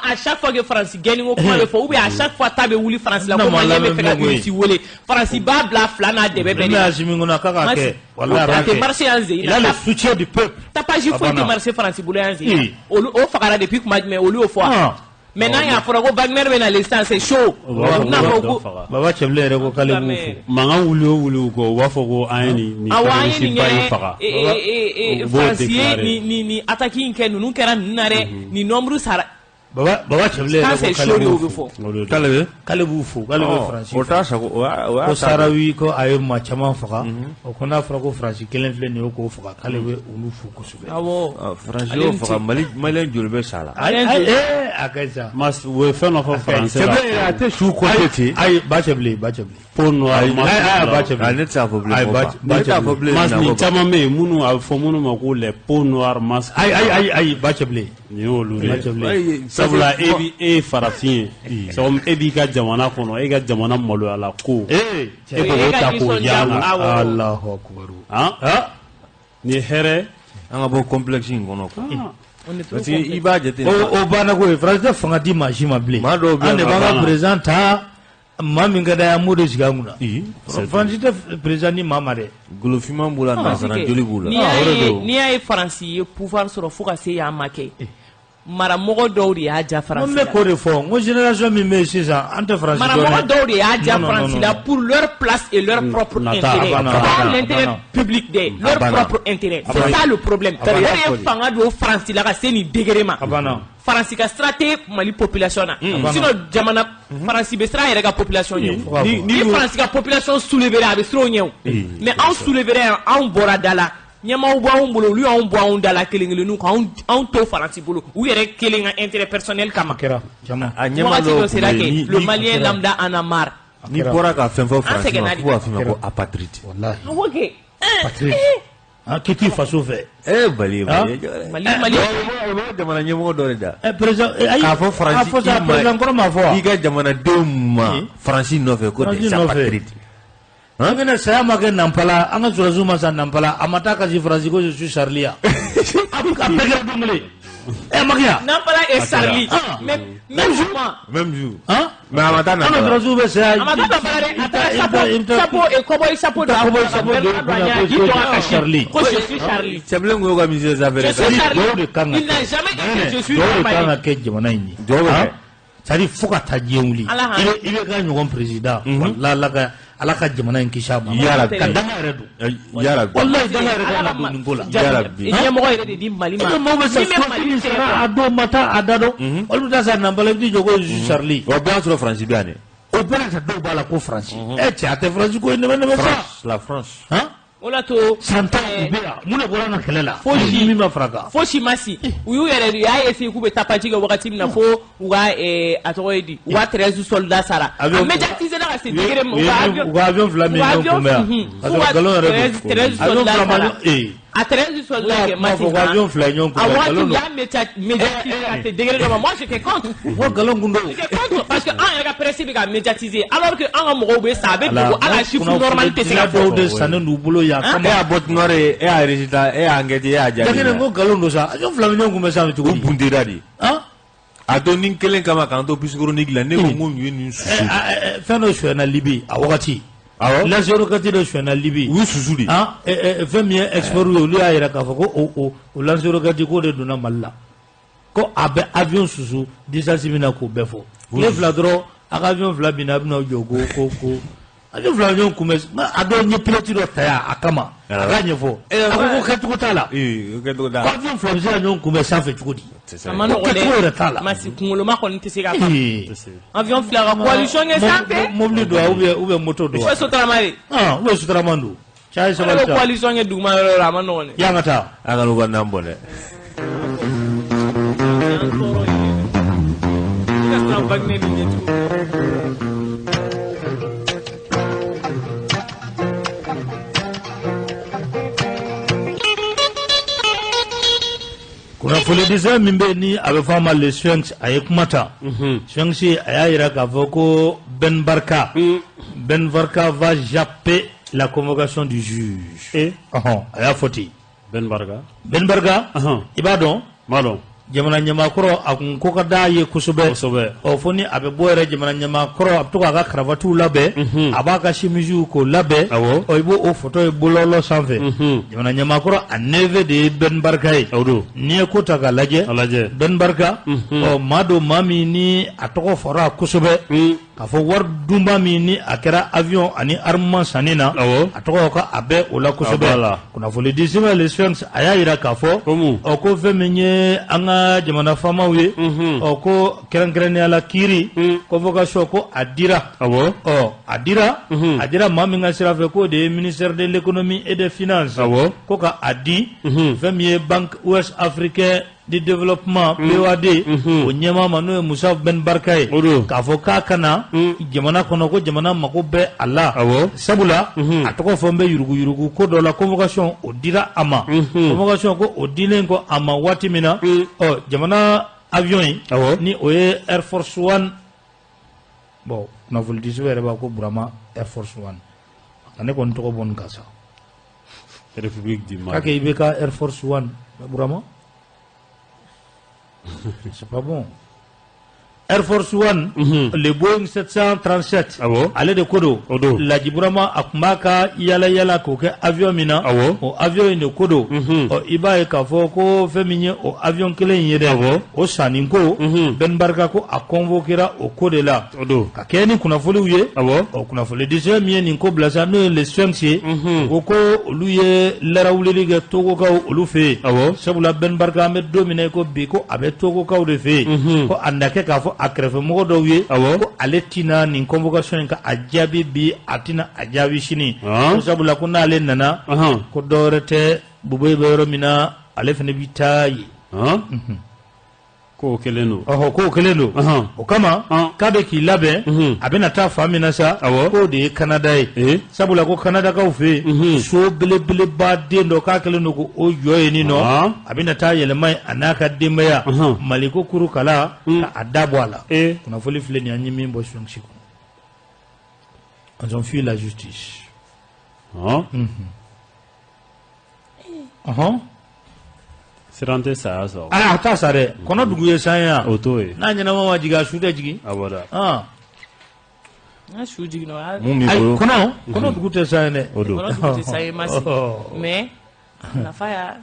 à chaque fois que Faransi gagné ko kuma bɛ fɔ ou bien à chaque fois ta bɛ wuli Faransi la ko Malien bɛ fɛ ka Russie wele Faransi b'a bila fila n'a dɛbɛ bɛɛ de. ne y'a si min kɔnɔ k'a ka kɛ. walahi a tɛ marché yan zen. il a le soutien du peuple. tapage foyi tɛ marché Faransi bolo yan zen. olu o fagara depuis kuma jumɛn olu y'o fɔ. maintenant y'a fɔra ko Wagner bɛ na l'instant c'est chaud. baba cɛbilen yɛrɛ ko k'ale b'u fo. mankan wuli o wuli o kɔ u b'a fɔ ko an ye nin terroriste ba in faga. Faransi ye nin attaque in kɛ ninnu kɛra ninnu na dɛ nin nombre sara. baba cɛbilen yɛrɛ ko k'ale b'u fo. k'ale b'u fo k'ale bɛ Faransi fo. o t'a sago o y'a ko Saharawi ko a ye maa caman faga. o ko n'a fɔra ko Faransi kelen filɛ nin ye k'o faga k'ale bɛ olu fo kosɛbɛ. awɔ Faransi y'o faga Malien joli bɛ sa la. a ka ca. u ye fɛn dɔ fɔ Faransi la. a tɛ su kɔnte ten. ayi ba cɛbilen. peau noire ba cɛbilen. ne tɛ se k'a fɔ bilen. ne t'a fɔ bilen. nin caman bɛ yen minnu a bɛ fɔ minnu ma ko les peaux noires masques. ayi ba cɛbilen. nin y'olu de. sabula e ye farafin ye sabu e b'i ka jamana kɔnɔ e ka jamana maloyala ko e b'o ta k'o yaala. Alahu akibaru. nin ye hɛrɛ an ka bɔ complexe in kɔnɔ quoi. parce que i b'a jate. o banna ko ye Faransi tɛ fanga di maa si ma bilen. maa dɔw bɛ an de b'an ka président ta maa min ka d'a ye an b'o de sigi an kunna. Faransi tɛ président ni maa ma dɛ. golofinman b'u la nanzara joli b'u la. n'i y'a ye Faransi ye pouvoir sɔrɔ fo ka se yan ma kɛ. maramɔgɔ dɔw de y'a ja Faransi la. n bɛ k'o de fɔ n ko génération min bɛ yen sisan an tɛ Faransi dɔn dɛ. maramɔgɔ dɔw de y'a ja Faransi la pour leur place et leur propre intérêt. pas l'intérêt public de leur propre intérêt. c'est ça le problème. o de ye fanga don Faransi la ka se nin degré ma. Faransi ka sira tɛ Mali population na. sinon jamana Faransi bɛ siran a yɛrɛ ka population ɲɛ. ni Faransi ka population soulever a bɛ siran o ɲɛ o. mais anw soulever yan anw bɔra da la. ɲɛmaaw b'anw bolo olu y'anw bɔ anw da la kelen-kelenninw kan anw to Faransi bolo u yɛrɛ kelen ka intérêt personnel kama. wagati dɔ sera kɛ le Malien lambda en a marre. n'i bɔra ka fɛn fɔ Faransi ma f'u b'a f'i ma ko apatride. walahi apatride. k'i t'i faso fɛ. Mali jamana ɲɛmɔgɔ dɔ de da. k'a fɔ Faransi i ka jamanadenw ma Faransi nɔfɛ ko des apatrides. an bɛna saya ma kɛ Nampala an ka sɔrɔsiw ma sa Nampala a ma taa kasi Faransi ko je suis Charlie a bɛɛ kɛra don kelen. Eh, Maria. Nampala et Sarli. Mais même jour. Même jour. Hein? Mais Amata n'a pas. Amata Zoube, c'est Amata chapeau et cowboy chapeau de Charlie. Je suis Charlie. C'est bien que vous avez Charlie. Il n'a jamais été je suis Charlie. C'est-à-dire faut que tu il est quand même président. Ala ka jamana in kisha ma ya rabbi ya rabbi wallahi danga yɛrɛ ka don nin ko la ya rabbi ɲɛmɔgɔ yɛrɛ de di Mali ma mo bɛ sa sɔrɔ sara a don mata a da dɔn olu bɛ taa sa nambala bi jogo Charlie o bɛɛ sɔrɔ France bi yan o bɛɛ ta dɔw b'a la ko France cɛ a tɛ France ko nɛmɛ sa la France Ola to Santa Ibera mun bɔra na kɛlɛ la fo si min ma faraka fo si masi u y'u yɛrɛ y'a essayer k'u bɛ tapaci kɛ wagati min na fo u ka a tɔgɔ ye di u ka 13 soldats sara a médiatiser la ka se degré min u ka avion 2 millions kunbɛn parce que galon yɛrɛ 13 soldats sara a 13 soldats kɛ masi kan avion 2 millions kunbɛn galon y'a médiatiser à ce degré là moi j'étais contre wa galon kundo j'étais contre parce que an yɛrɛ ka presse bɛ ka médiatiser alors que an ka mɔgɔw bɛ sa a bɛ dogo ala chiffre normal tɛ se ka fɔ de sanen du bolo ya e a bɔt nore e a résultat e a enquête e a jaabi dakene ngo galon do sa avion 2 millions kunbɛn sa bɛ cogo di bundera di a to ni kelen kama kan to psychologique la ne ko ngo nyu ni susu fɛn dɔ suɲɛna Libi a wagati lansero kati dɔ suɲɛna Libi u susu di fɛn min ye expert ye olu y'a yɛrɛ k'a fɔ ko o lansero kati ko de donna Mali la ko a bɛ avion susu distance min na k'o bɛɛ fɔ ne fila dɔrɔn a ka avion 2 bin na a bɛna jɔ ko avion 2 millions kunbɛn a dɔw ye pilote dɔ ta yan a kama a k'a ɲɛfɔ a ko kɛcogo t'a la ko avion 2 bɛ se ka ɲɔgɔn kunbɛn sanfɛ cogo di a ma nɔgɔn dɛ kɛcogo yɛrɛ t'a la masi kunkoloma kɔni tɛ se ka ban avion 2 ka coalition kɛ sanfɛ mobili don ou bien moto don ou sotarama de ou bien sotarama don cɛ sabali ta coalition kɛ duguma yɔrɔ la a ma nɔgɔn dɛ yan ka taa a ka n'u ka nan bɔ dɛ kunnafoni disa min bɛ ni a bɛ fɔ a ma le Sphinx a ye kuma ta Sphinx a y'a jira k'a fɔ ko Ben Barka va japper la convocation du juge a y'a fɔ ten Ben Barka i b'a dɔn jamana ɲamakɔrɔ a kun ko ka d'a ye kosɛbɛ fo ni a bɛ bɔ yɛrɛ jamana ɲamakɔrɔ a bɛ to k'a ka karavatiw labɛn a b'a ka chemisiw k'o labɛn i b'o o photo ye bɔlɔlɔ sanfɛ jamana ɲamakɔrɔ a neveu de ye Ben Barka ye n'i ye ko ta k'a lajɛ Ben Barka maa don maa min ni a tɔgɔ fɔra kosɛbɛ k'a fɔ wari dunba min ni a kɛra avion ani armement sanni na a tɔgɔ ka a bɛ o la kosɛbɛ kunnafoni di sɛbɛn le Sphinx a y'a jira k'a fɔ ko fɛn min ye an ka jamana faamaw ye ko kɛrɛnkɛrɛnnenya la kiiri convocation ko a dira a dira maa min ka sira fɛ k'o de ye ministère de l'économie et des finances ko ka a di fɛn min ye banque ouest africaine du développement BOAD o ɲɛmaa ma n'o ye Musa Ben Barka ye k'a fɔ k'a kana jamana kɔnɔ ko jamana mago bɛ a la sabula a tɔgɔ fɔ n bɛ yuruguyurugu ko dɔ la convocation o dira a ma convocation ko o dilen ko a ma waati min na jamana avion yi ni o ye Air Force One bon kunnafoni di sɛbɛn yɛrɛ b'a ko Burama Air Force One ka ne kɔni tɔgɔ bɔ nin kan sa République du Mali k'a kɛ i bɛ ka Air Force One Burama c'est pas bon. Air Force One, le Boeing 737, ale de kodo, Laji Burama a kun b'a ka yala k'o kɛ avion min na, o avion in de kodo, i b'a ye k'a fɔ ko fɛn min ye o avion kelen in ye dɛ, o sanni ko, Ben Barka ko a convoquera o ko de la, ka kɛ ni kunnafoniw ye, o kunnafoni di sɛbɛn min ye nin ko bila sa n'o ye le Sphinx ye, ko olu ye larawulili kɛ Togokaw olu fɛ yen, sabula Ben Barka an bɛ don min na ko bi ko a bɛ Togokaw de fɛ yen, ko a na kɛ k'a fɔ a kɛrɛfɛmɔgɔ dɔw ye ko ale tina nin convocation in ka a jaabi bi a tina a jaabi sini ko sabula ko n'ale nana ko dɔwɛrɛ tɛ Buboyi bɛ yɔrɔ min na ale fana bi taa ye k'o kelen don k'o kelen don o kama k'a bɛ k'i labɛn a bɛna taa fan min na sa k'o de ye Canada ye sabula ko Canadakaw fɛ yen so belebeleba den dɔ k'a kɛlen don ko o jɔ yen nin nɔ a bɛna taa yɛlɛma a n'a ka denbaya Maliko kurukala ka a da bɔ a la kunnafoni filɛ nin ye an ye min bɔ Sphinx kɔnɔ ils ont fui la justice Sirante saya so. Ah ta sare kono dugu ye sanya. O to ye. Na nyana mama jiga su de jigi. Aboda. Na su jigi no. Ay kono dugu te sanya ne. O do. Kono dugu te sanya masi. Mais la faya.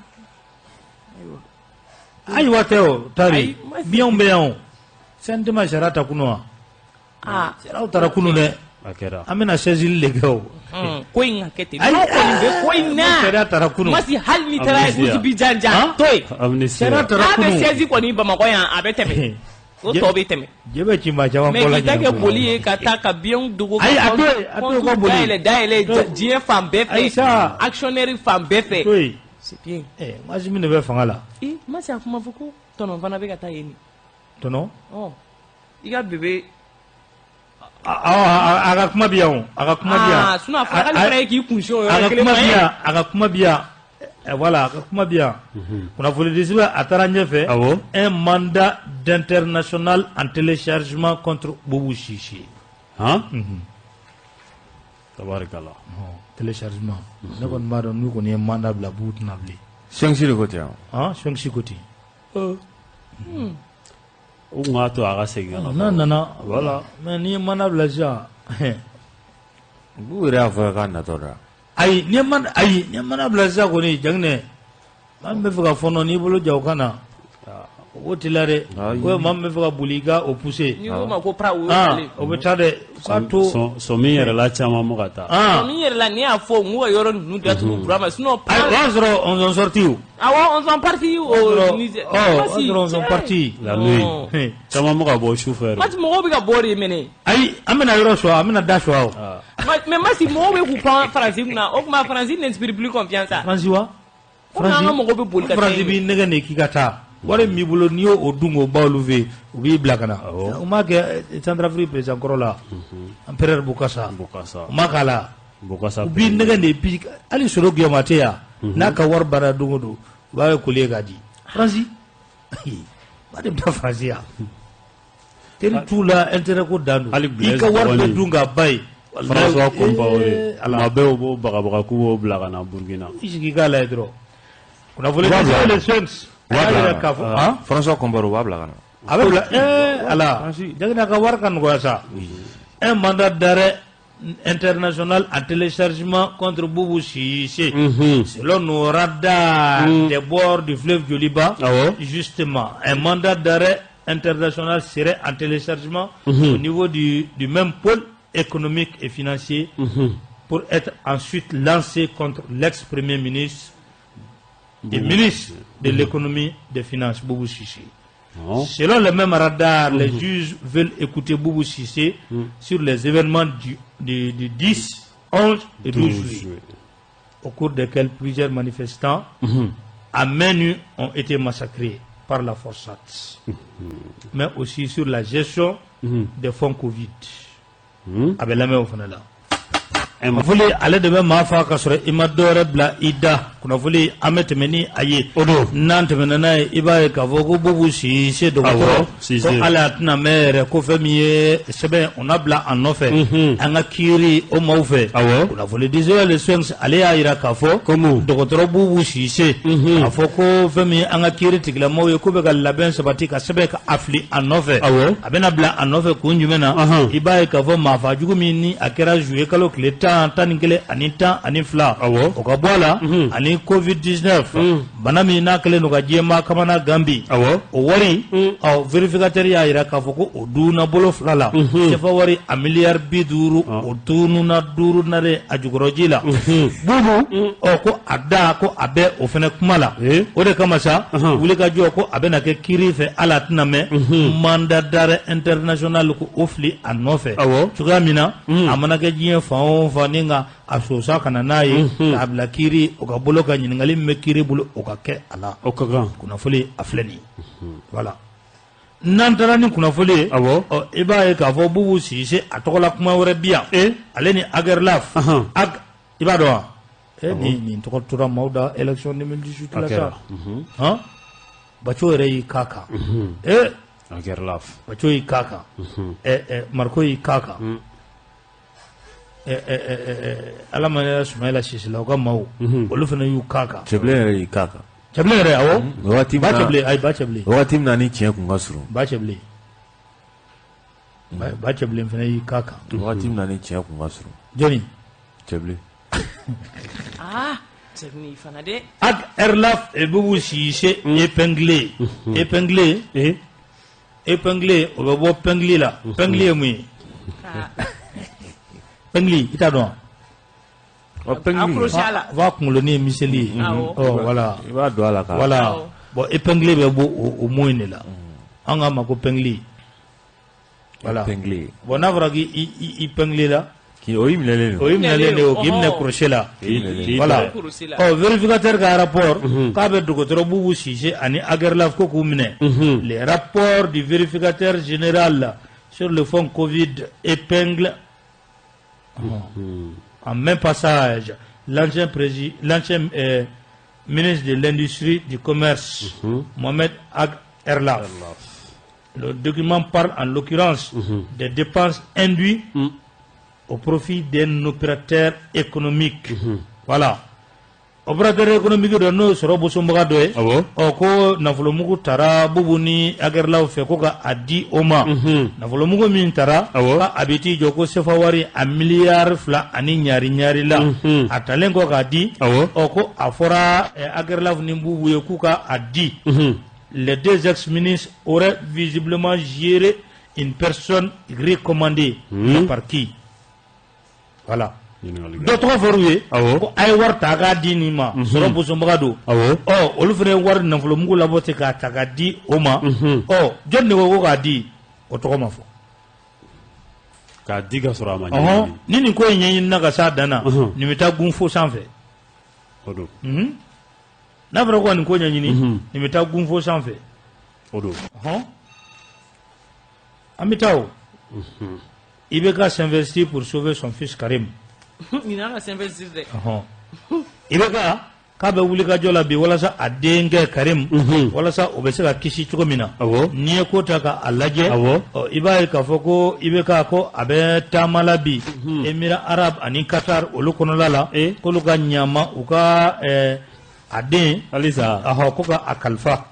Ay wateo tari. Bien bien. Sente ma sharata kuno. Sera utara kuno ne. Akera. Amena sezil legao. Ko inga kete. No ko ni ko ina. Sera tara kuno. Masi hal ni tara uti bijanja. Toy. Sera tara kuno. Abe sezi ko ni Bamako ya abeteme. O to beteme. Jebe chimba chawa kola. Mais kitake boli ka taka bien dugo. Ay ato ko boli. Daile die femme befe. Actionnaire femme befe. Oui. C'est bien. Masi mine be fangala. Masi akuma fuku. Tono vana be kata yeni. Tono? Iga bébé. Aga kuma biya. Suna fa kali fara ki kunso. Aga kuma biya. Voilà, aga kuma biya. Kuna voulu dire atara nyefe un mandat d'international en téléchargement contre Boubou Chichi. Tabarakallah. Téléchargement. Ne kon ma don nu ko ni mandat bla bout nabli. Shangshi côté. Shangshi côté. Nga to aga sega. Non. Voilà. Mais ni mandat bla ja. Bu ira fa ka na to da. Ay ni mandat bla ja ko ni jangne. Man be fa fono ni bolo jaw kana. O tilare ko man be fa buliga o pousser. Ni ko ma ko pra o ale. O be tade sato so mi yere la chama mo gata. So mi yere la ni a fo ngo yoro nu da tu brama sinon pas. On sorti où? On sont partis au Niger. On sont partis la nuit. Chama mo ga bo chauffeur. Mati mo bi ga bori mene. Ay amena yoro so amena dash wa. Mais masi mo be ku pa français na o ma français n'inspire plus confiance. Français wa? Français mo be boli ka. Français bi nega ne kikata. Wale mi bolo niyo o dungo bauluve ubi blakana umake Centrafrique president korola empereur Bokassa makala ubi nega ne pi ali soro giamatea na ka war bara dungo do ba ko lega di Franci ba dem ta Francia teri tula intérêt ko dandu i ka war do dunga bay François Compaoré ala be o baga ko blakana Burkina isiki gala edro kuna voulait dire les sens François Compaoré wabla kana. Allah jagna ka war kan go sa un mandat d'arrêt international en téléchargement contre Boubou Chichi selon nos radars des bords du fleuve Joliba. Justement un mandat d'arrêt international serait en téléchargement au niveau du même pôle économique et financier pour être ensuite lancé contre l'ex-premier ministre et ministre de l'économie des finances, Boubou Chichi. Selon le même radar, les juges veulent écouter Boubou Chichi sur les événements du 10, 11 et 12 juillet, au cours desquels plusieurs manifestants à main nue ont été massacrés par la forçat, mais aussi sur la gestion des fonds Covid. Avec la main au fond là. Kunafoli ale de bɛ maa fa ka sɔrɔ I ma dɔwɛrɛ bila I da. Kunafoli an bɛ tɛmɛ ni a ye. O don. N'an tɛmɛna n'a ye I b'a ye k'a fɔ ko Boubou Chichi dɔgɔtɔrɔ. Ko hali a tɛna mɛn yɛrɛ ko fɛn min ye sɛbɛn o na bila a nɔfɛ. An ka kiiri o maaw fɛ. Kunafoli disait le soins ale y'a jira k'a fɔ. Dɔgɔtɔrɔ Boubou Chichi. K'a fɔ ko fɛn min ye an ka kiiri tigilamɔgɔw ye k'u bɛ ka labɛn sabati ka sɛbɛn ka a fili a nɔfɛ. A bɛna bila a nɔfɛ kun jumɛn na. I b'a ye k'a fɔ maa fajugu min ni a kɛra juillet kalo tile 10 ni kelen ani 10 ani 2 o ka bɔ a la ani Covid-19 bana min n'a kɛlen don ka diɲɛmaa kamana Gambi o wari vérificateur y'a jira k'a fɔ ko o dunna bolo 2 la CFA wari a miliyari 50 o tununa 5 nare a jukɔrɔji la Boubou ko a da ko a bɛ o fɛnɛ kuma la o de kama sa wulikajɔ ko a bɛna kɛ kiiri fɛ hali a tɛna mɛn mandat d'arrêt international ko o fili a nɔfɛ cogoya min na a mana kɛ diɲɛ fan o fan ni nga a sosa kana n'a ye k'a bila kiiri o ka bolo ka ɲininkali min bɛ kiiri bolo o ka kɛ a la kunnafoli a filɛ nin ye voilà n'an taara ni kunnafoli ye i b'a ye k'a fɔ Boubou Chichi a tɔgɔla kuma wɛrɛ bi yan ale ni Agerlaf i b'a dɔn wa nin tɔgɔ tora maaw da élection 2018 la sa Baco yɛrɛ y'i k'a kan Agerlaf Baco y'i k'a kan Marko y'i k'a kan ala ma Soumaïla Chichi la u ka maaw olu fana y'u k'a kan Cebilen yɛrɛ y'i k'a kan Chablé re awo ba chablé ay ba chablé wati na ni tiɲɛ kun ka surun ba chablé ba chablé fana yi kaka wati na ni tiɲɛ kun ka surun joni chablé Tchebli fana de ak erlaf e bubu siise épinglé épinglé o be bo pingli la pingli mu pingli ita don va kunkolo ni miseli voilà i b'a don a la ka voilà bon épinglé bɛ bɔ o mot in de la an k'a ma ko pingli voilà bon n'a fɔra k'i pingli la o y'i minɛlen de o k'i minɛ crochet la voilà vérificateur ka rapport k'a bɛ dɔgɔtɔrɔ Bubu Sise ani Agerlaf ko k'u minɛ les rapports du vérificateur général sur le fonds Covid épingle en même passage l'ancien ministre de l'Industrie du Commerce, Mohamed Agerlaf. Le document parle en l'occurrence des dépenses induites au profit d'un opérateur économique. Voilà. Opérateur économique de nous sera Bosombaga doye. Ko nafolomugu tara Bubu ni Agerlaf fe ko ka adi oma. Nafolomugu min tara ka abiti joko sefawari a milliard fla ani nyari la. Atalen ko ka di ko afora Agerlaf ni Bubu ye ku ka adi. Les deux ex-ministres auraient visiblement géré une personne recommandée par qui? Voilà. D'autres verrouillés, ay war taga di ni ma soro Bosombaga do olu fere war nafolo mugu labo te ka taga di o ma jonni ko ka di o to ma fo ka di ga soro ma ni ko nyen na ka sa dana ni meta gunfo sanfɛ odo na fere ko ni ko nyen ni meta gunfo sanfɛ odo amitao Ibeka s'investit pour sauver son fils Karim. Il n'a pas s'investir de. Ibeka k'a bɛ wuli ka jɔ la bi walasa a denkɛ Karim walasa o bɛ se ka kisi cogo min na n'i ye ko ta k'a lajɛ i b'a ye k'a fɔ ko Ibeka ko a bɛ taama la bi Émirats arabes ani Qatar olu kɔnɔla la k'olu ka ɲama u ka a den halisa ko ka a kalifa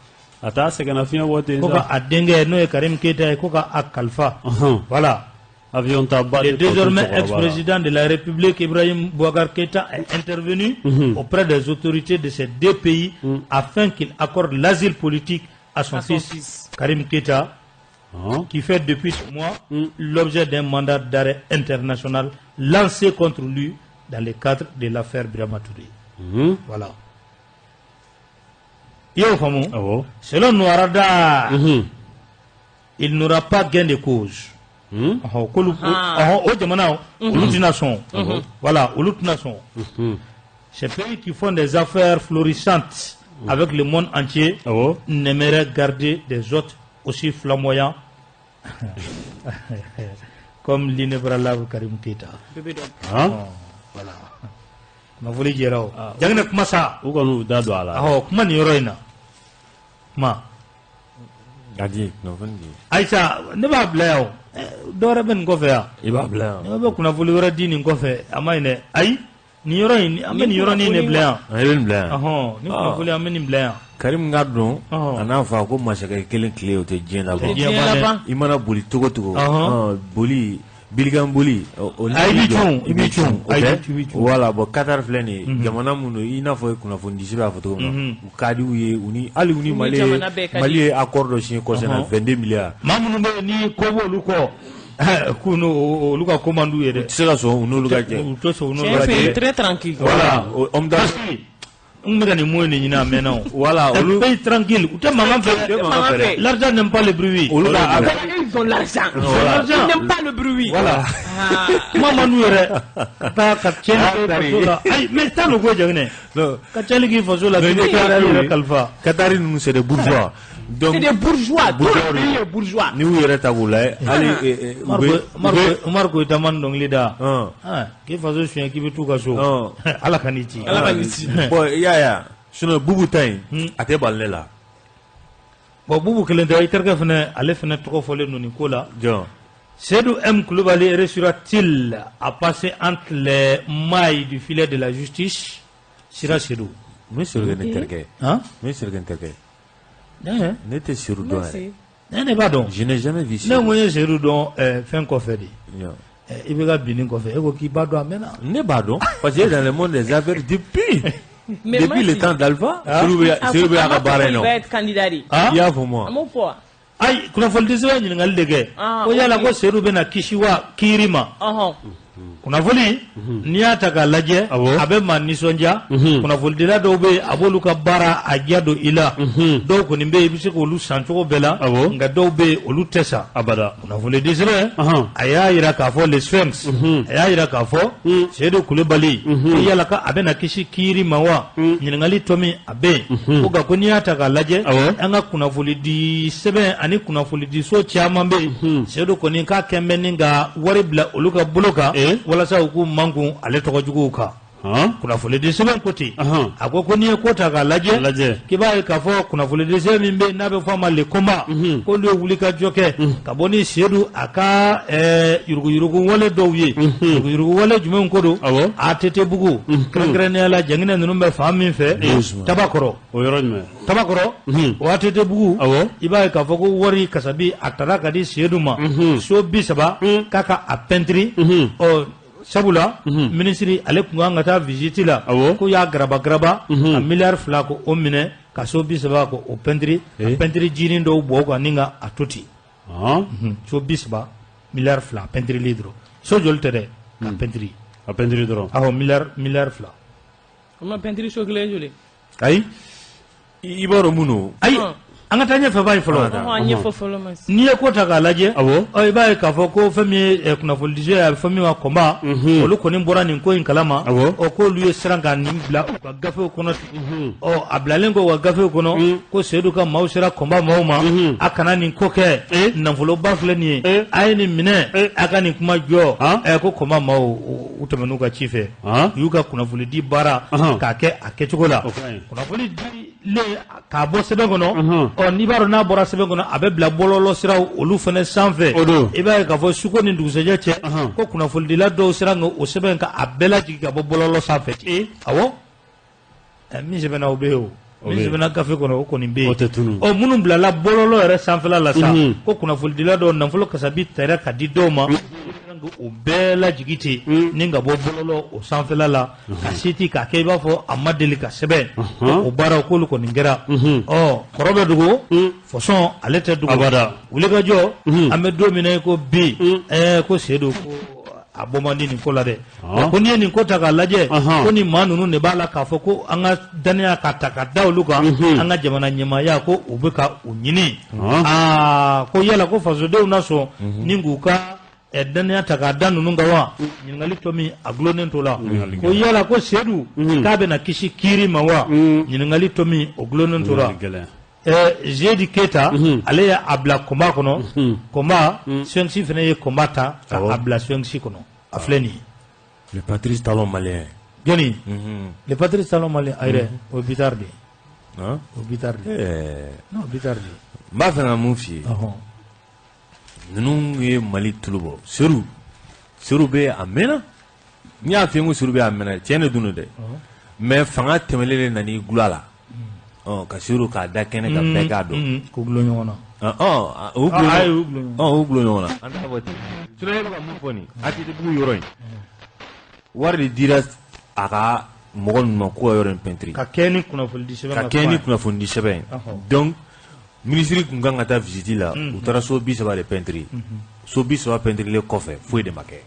a t'a sɛgɛnna fiɲɛ bɔ ten ko ka a denkɛ n'o ye Karim Keita ye ko ka a kalifa voilà. Le désormais ex-président de la République, Ibrahim Boubacar Keïta, est intervenu auprès des autorités de ces deux pays afin qu'il accorde l'asile politique à son fils Karim Keïta, qui fait depuis ce mois l'objet d'un mandat d'arrêt international lancé contre lui dans le cadre de l'affaire Birama Touré. Voilà. Selon Nouarada, il n'aura pas gain de cause. Voilà, ces pays qui font des affaires florissantes avec le monde entier n'aimeraient garder des hôtes aussi flamboyants comme l'inébranlable Karim Keïta. Voilà. Ma voulait dire Jagna Kumasa ou qu'on nous donne là. Comment n'y aurait pas ma Gadi, non, Aïcha, ne va pas dɔwɛrɛ bɛ nin kɔfɛ yan i b'a bila yan ne bɛ kunnafoni wɛrɛ di nin kɔfɛ a ma ɲi dɛ ayi nin yɔrɔ in an bɛ nin yɔrɔnin de bila yan i bɛ nin bila yan ni kunnafoni an bɛ nin bila yan Karim ka dɔn a n'a fa ko masakɛ kelen tile o tɛ diɲɛ laban i mana boli togo togo boli bilikan boli i b'i cun voilà bon Qatar filɛ nin ye jamana minnu i n'a fɔ kunnafoni disi b'a fɔ cogo min na u ka di u ye u ni hali u ni Mali ye accord dɔ signé kɔsɛbɛ na 22 milliards maa minnu bɛ yen ni ko b'olu kɔ k'u n'olu ka commande ye dɛ u tɛ se ka sɔn u n'olu ka jɛ u tɛ sɔn u n'olu ka jɛ très tranquille voilà n bɛ ka nin mots in de ɲini a mɛnna o voilà olu pays tranquille u tɛ mankan fɛ l'argent n'aime pas le bruit olu ka ils ont l'argent ils n'aiment pas le bruit voilà kuma ma n'u yɛrɛ ka taa ka tiɲɛni kɛ faso la ayi mais taa n'o ko jaginɛ ka tiɲɛni k'i faso la k'i bɛ taa yɛrɛ kalifa Qatari ninnu c'est des bourgeois donc c'est des bourgeois bourgeois ni u yɛrɛ ta k'u lajɛ hali Umar Koyita man dɔnkili da k'i faso suɲɛ k'i bɛ t'u ka so ala ka n'i ci bon i y'a ye sinon Bubu ta in a tɛ bali ne la bon Bubu kelen tɛ i terikɛ fɛnɛ ale fɛnɛ tɔgɔ fɔlen don nin ko la Seydou M. Koulibaly réussira-t-il à passer entre les mailles du filet de la justice? Sira Seydou Monsieur le Terke. Hein? Monsieur le Terke. N'était sur le doigt. Je n'ai jamais vu ça. Non, moi, j'ai don fin coffre. Il veut bien coffre. Et qui bat doigt maintenant. Ne pas donc. Parce que dans le monde des affaires depuis le temps d'Alpha, c'est le Akabaré. Il va être candidat. Il y a pour moi. Ai kuna foldizo nyingal dege ko yala ko seru bena kishiwa kirima kuna foli niya taka laje abe man nisonja kuna foldila do be abolu ka bara ajado ila do ko nimbe bisi ko lu sancho bela nga do be olu tesa abada kuna foli disre aya ira ka fo le sphinx aya ira ka fo sedu kulebali ko yala ka abe na kishi kirima wa nyingali tomi abe ko ga ko niya taka laje anga kuna foli di sebe ani kuna foli di so chama be sedu ko ni ka kembe ninga wari bla olu ka bloka wala sa ku mangu ale to jugu ka kuna fole de seben koti akoko ni ko ta ga laje kiba ka fo kuna fole de seben mbe na be fo ma le komba ko le wuli ka joke ka boni sedu aka yurugu wala dowye yurugu wala jumen ko do atete bugu krengren ala jangina nunu be famin fe tabakoro o yoron tabakoro o atete bugu iba ka fo ko wori kasabi atara ka di sedu ma so bisaba kaka a pentri o sabula ministry ale kunga ngata visite la ko ya graba a milliard fla ko o mine ka so bisaba ko o pentri jinin do bo ko ninga atoti so bisaba milliard fla pentri lidro so joltere ka pentri dro milliard fla comment pentri so glé joli ay iboro muno ay anga tanya fa bay folo ni ko taka laje o bay ka fo ko fami kuna fo dije ya fami wa komba o lu ko ni bora ni ko in kalama o ko lu yesranga ni bla ka gafe ko no o ablalengo wa gafe ko no ko sedu ka mausira komba mauma akana ni ko ke na folo ba fle ni ay ni mine aka ni kuma jo ko komba mau utemenu ka chife yuga kuna fo di bara ka ke akechugola kuna fo di le ka bo sebe ko no o ni baro na bora sebe ko no abe bla bololo sira olu fene sanfe e ba ka fo suko ni nduguseje che ko kuna fo di la do sira ngo o sebe ka abela jigi ka bo bololo sanfe awo mi sebe na obeo mi sebe na kafe ko no ko ni be o munum bla la bololo ere sanfe la sa ko kuna fo di la do na fo ka sabi tere ka di doma o bela jigiti ninga bo bololo o sanfela la ka siti ka ke ba fo amadeli ka sebe o bara ko lu ko ningera o korobe dugo fo son alete dugo abada ulega jo ame domine ko bi ko sedo ko abomandi ni ko la de ko ni ni ko ta ka laje ko ni manunu ne bala ka fo ko anga dania ka ta ka dawlu ka anga jamana nyema ya ko ubeka unyini ko yala ko fazo de unaso ningu ka edania taka danu nunga wa nyingali tomi aglonen tola ko yala ko sedu kabe na kishi kiri mawa nyingali tomi oglonen tola jeudi keta ale ya abla komba kono komba sensi fene ye kombata ka abla sensi kono afleni le Patrice Talon malien joni le Patrice Talon malien ayre o bitardi o bitardi no bitardi ma fena mun fi nunu ye Mali tulubo suru be amena nya fengu suru be amena tiene dunu de mais fanga temelele nani glala ka suru ka da kene ka beka do ko glo nyona o glo nyona anda wati suru ka mu foni ati de bu yoroy warri dira aka mogon ma ko yoren pentri ka keni kuna fundi sebe donc ministre kun kan ka taa visite la u taara so 30 de peinture so 30 peinture le kɔfɛ foyi de ma kɛ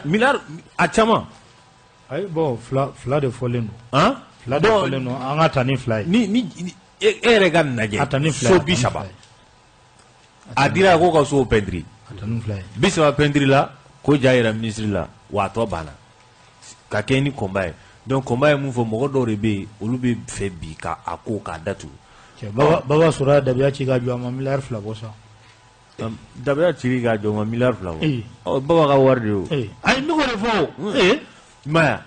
milliard a caman ayi bon fila de fɔlen don fila de fɔlen don an ka taa ni fila ye ni e yɛrɛ ka lajɛ so 30 a dira ko ka so peinture a taa ni fila ye 30 peinture la ko ja yɛrɛ ministre la wa a tɔ banna ka kɛ ni kɔnba ye donc combat ye mun fɔ mɔgɔ dɔw de bɛ yen olu bɛ fɛ bi ka a ko k'a datugu. baba sɔrɔ dabiya ci ka jɔ a ma miliyari 2 bɔ sa. dabiya ci ka jɔ a ma miliyari 2 bɔ. baba ka wari de y'o. ayi ne k'o de fɔ o. maya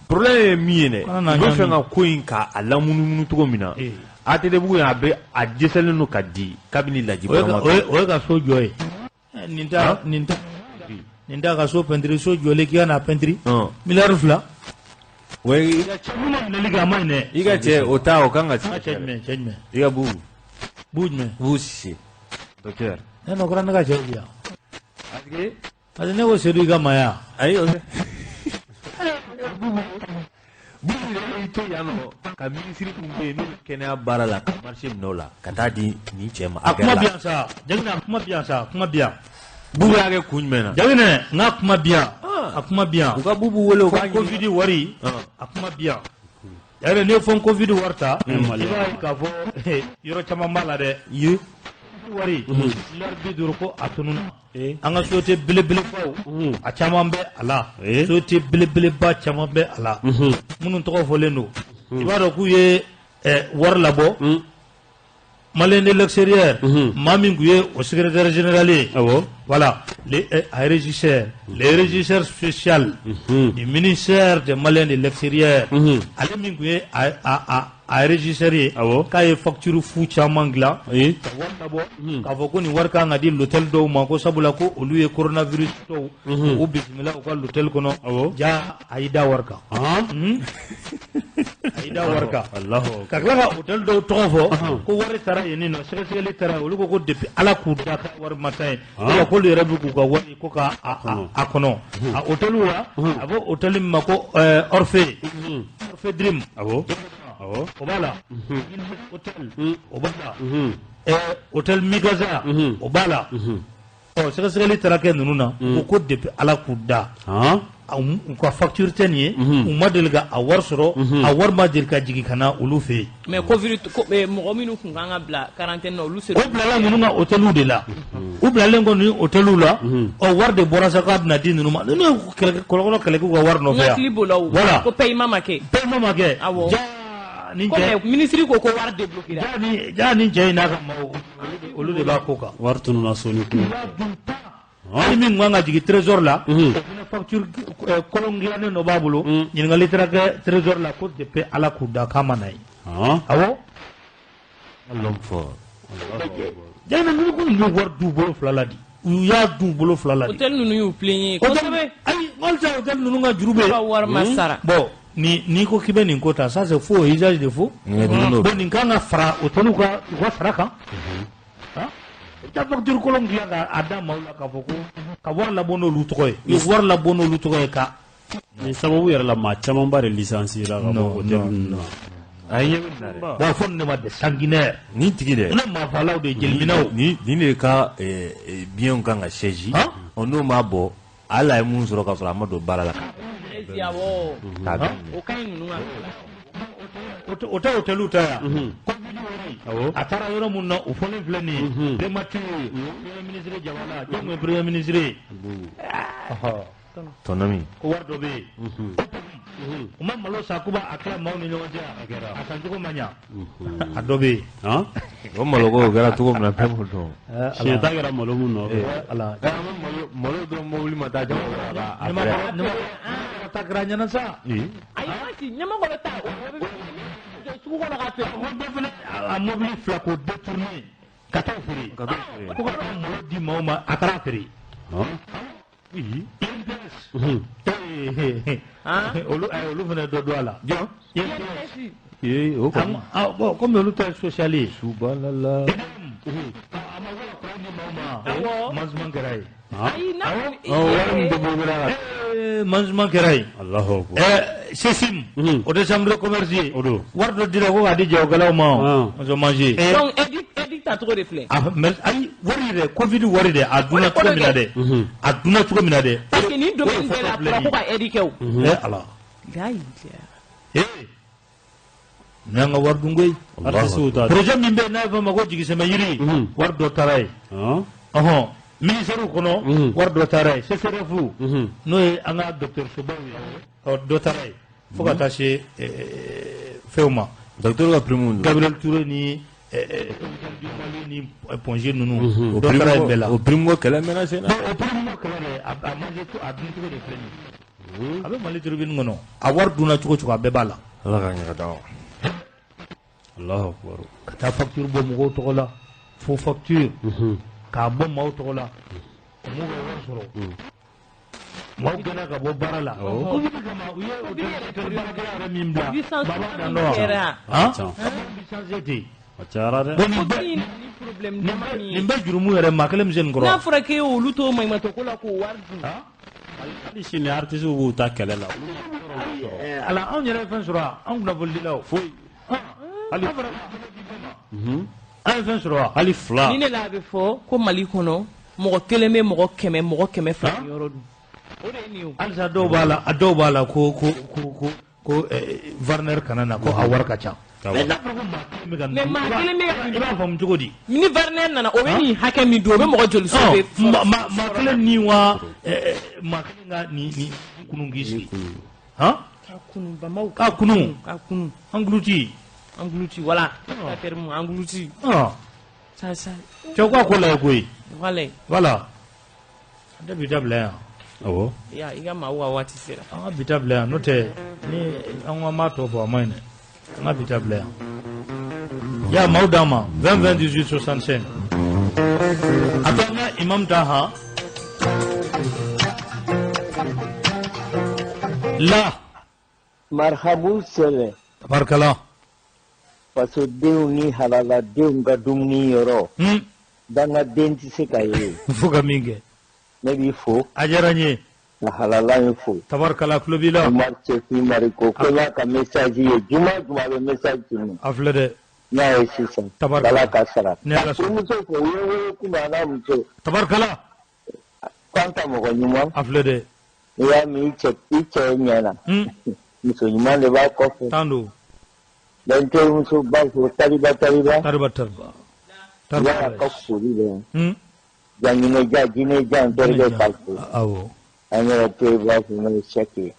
problème ye min ye dɛ u bɛ fɛ ka ko in k'a lamunumunu cogo min na ATT-bugu in a dɛsɛlen don ka di kabini Laji Barama. o ye ka so jɔ ye. nin t'a ka so pɛntiri so jɔlen k'i ka n'a pɛntiri miliyari 2. Oui. Il y a des autant au Kanga. Il y a beaucoup. Vous, docteur. Non, non, grand gars, bien. Allez, ne sais pas Maya. Aïe, ka ministre kun be min kɛnɛya baara la ka marché minɛ o la ka taa di ni cɛ ma. A kuma bien sa Jagina, kuma bien sa, kuma bien. Bubu y'a kɛ kun jumɛn na. Jagina, n'a kuma bien. A kuma bien. U ka bubu wele o ka Covid wari. A kuma bien. Yɛrɛ ne fɔ Covid wari ta. I b'a ye k'a fɔ yɔrɔ caman b'a la dɛ. Ye wari. L'heure 50 ko a tununa. An ka société belebelebaw a caman bɛ a la. Société belebeleba caman bɛ a la. Minnu tɔgɔ fɔlen don. I b'a dɔn k'u ye wari labɔ. Malien de l'extérieur, Mami Gouye au secrétaire général. Voilà, les régisseurs spéciaux du ministère des Maliens de l'extérieur. Allez Mingouye a régisseur, quand il facture fou chamangla, quand vous ni worka n'a dit l'hôtel d'eau, Mako Sabulako, ou lui coronavirus, ou bismillah, ou l'hôtel qu'on a, ja Aïda worka. Aïda worka. Allah. Kakla hôtel d'eau trovo, ko wari tara yenino, sekele tara, ou ko depuis ala kuda war matin, ko le rebu ko wari ko ka akono. A hôtel wa, abo hôtel mako Orphée. Orphée Dream. Obala. Hôtel. Obala. Hôtel Migaza. Obala. Oh, sekele tara ke nununa, ko depuis ala kuda. Ka facture teniye u madelga a war sɔrɔ a war ma deli ka jigi kana olu fɛ mais covid mɔgɔ minnu kun kan ka bila quarantaine na olu o bilala ninnu ka hôteliw de la u bilalen kɔ ni hôteliw la ɔ wari de bɔra sa k'a bɛna di ninnu ma ninnu ye kɔlɔkɔlɔ kɛlɛkɛw ka wari nɔfɛ yan voilà ko paiement ma kɛ awɔ nin cɛ ministre ko ko wari débloqué ja nin cɛ in n'a ka maaw olu de b'a ko kan wari tununa soni kun hali min kan ka jigi trésor la o fana facture kolon dilannen dɔ b'a bolo ɲininkali taara kɛ trésor la ko depuis ala k'u da k'a ma na ye awɔ l'homme fort jana ninnu ko ninnu wari d'u bolo fila la di u y'a d'u bolo fila la di hôtel ninnu y'u plaigner kosɛbɛ ayi walisa hôtel ninnu ka juru bɛ ka wari ma sara bon ni ko k'i bɛ nin ko ta ça c'est faux usage de faux bon nin kan ka fara hôteliw ka u ka sara kan ta facture kolon dilan ka a da maaw la k'a fɔ ko ka wari labɔ n'olu tɔgɔ ye i wari labɔ n'olu tɔgɔ ye ka ni sababu yɛrɛ la maa camanba de licencié la ka bɔ hôtel ninnu na ayi bon fo nin de ma de sanguinaire nin tigi dɛ ne maafalaw de jeliminaw nin de ka biɲɛw kan ka siège n'o m'a bɔ hali a ye mun sɔrɔ ka sɔrɔ a ma don baara la o ka ɲi ninnu ka o tɛ hôteliw ta yan a taara yɔrɔ mun na o fɔlen filɛ nin ye primature premier ministre jamana jɔn ye premier ministre tɔnɔmi ko wari dɔ bɛ yen u ma malo san kuba a kɛra maaw ni ɲɔgɔn cɛ a san cogo ma ɲa a dɔ bɛ yen o malo ko o kɛra cogo min na bɛɛ b'o dɔn siɲɛ ta kɛra malo mun nɔfɛ ala malo dɔn mobili ma taa jama ta kɛra ɲɛna sa ayi ɲɛmɔgɔ bɛ taa sugu kɔnɔ ka feere bɛɛ fana a mobili fila k'o détourné ka taa feere ko ka malo di maaw ma a taara feere olu fana dɔ don a la bon comme olu ta ye social ye subhanallah mansuman kɛra ye mansuman kɛra ye sesim o de chambre de commerce ye wari dɔ dira ko k'a di jagokɛlaw ma muso manger donc edict tacogo de filɛ ayi wari dɛ covid wari dɛ a dunna cogo min na dɛ a dunna cogo min na dɛ parce que ni domaine bɛɛ la a fɔra ko ka edict kɛ o ala ne y'an ka wari dun koyi projet min bɛ yen n'a ye fɔ ma ko jigisɛmɛ yiri wari dɔ taara ye ministère kɔnɔ wari dɔ taara ye CCRF n'o ye an ka dɔgɔtɔrɔsobaw ye dɔ taara ye fo ka taa se fɛnw ma docteur ka prime Gabriel Touré ni ni Ponge ninnu dɔ taara yen bɛɛ la o prime ko kɛlɛ mɛnna sen na o prime ko kɛlɛ dɛ a dun cogo de filɛ nin ye a bɛ Mali tribune kɔnɔ a wari dunna cogo cogo a bɛɛ b'a la ala ka ɲaga da Allahu akbar ka taa facture bɔ mɔgɔw tɔgɔ la fo facture k'a bɔ maaw tɔgɔ la m'u ka wari sɔrɔ maaw gɛnna ka bɔ baara la covid kama u ye hôtel baarakɛla yɛrɛ min bila baba dan dɔ licence ten a cayara dɛ nin bɛ jurumu yɛrɛ maa kelen min se nin kɔrɔ n'a fɔra k'e olu to maɲumatɔ ko la k'o wari dun hali sini artiste b'u ta kɛlɛ la ala anw yɛrɛ ye fɛn sɔrɔ anw kunnafonidilaw foyi hali an ye fɛn sɔrɔ hali fila ni ne la a bɛ fɔ ko Mali kɔnɔ mɔgɔ kelen bɛ mɔgɔ kɛmɛ fila yɔrɔ dun o de ye nin ye halisa dɔw b'a la ko Warner kana na ko a wari ka ca mais n'a fɔra ko maa kelen bɛ i b'a faamu cogo di ni Warner nana o bɛ nin hakɛ min dun o bɛ mɔgɔ joli so bɛ maa kelen ni wa maa kelen ka nin kunun k'i sigi ka kunun bamaw ka kunun anguluti voilà ka terme anguluti ça cɛw ka ko la ye koyi voilà an tɛ bi dabila yan awɔ i ka maaw ka waati sera an ka bi dabila yan n'o tɛ ni an ko an b'a tɔ fɔ a ma ɲi dɛ an ka bi dabila yan ya maaw d'an ma 20 20 18 65 a to an ka imam ta han la marhabu sɛlɛ tabarikala fasodenw ni halaladenw ka dumuni yɔrɔ dangaden tɛ se ka ye fo ka min kɛ ne b'i fo a diyara n ye ka halala in fo tabarikala tulo b'i la Umar Cɛfi Mariko ko n y'a ka message ye juma a bɛ message tunu a filɛ dɛ n y'a ye sisan Ala ka sara ka furumuso fo u ye wele kuma a n'a muso tabarikala k'an ta mɔgɔ ɲuman a filɛ dɛ n'i y'a min i cɛ ɲɛna muso ɲuman de b'a kɔfɛ tan don n terimuso ba fo tariba y'a ka foli bɛ janginɛja jinɛja n terikɛ ka fo awɔ an yɛrɛ teriba fo n'o ye sɛki ye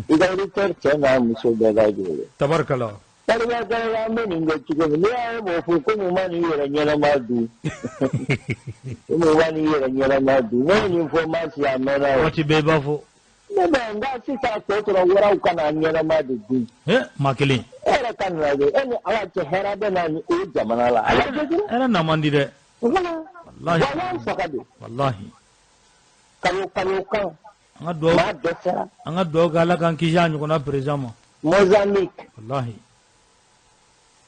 i ka auditeur cɛ n'a muso bɛɛ lajɛlen tabarikala tariba an bɛ nin kɛ cogo min n'i y'a ye mɔgɔ fo ko mun ma n'i yɛrɛ ɲɛnama dun ko mun ma n'i yɛrɛ ɲɛnama dun ne ye nin fɔ ma si a mɛnna o waati bɛɛ i b'a fɔ ne bɛ nka sisan tɔ tora wɛrɛw ka na ɲɛnama de dun maa kelen e yɛrɛ ka lajɛ e ni Ala cɛ hɛrɛ bɛ na ni o jamana la Ala hɛrɛ na man di dɛ wallahi faga de wallahi kalo kan an maa dɛsɛra ka duwawu kɛ Ala k'an kisi a ɲɔgɔnna président ma Mozambique wallahi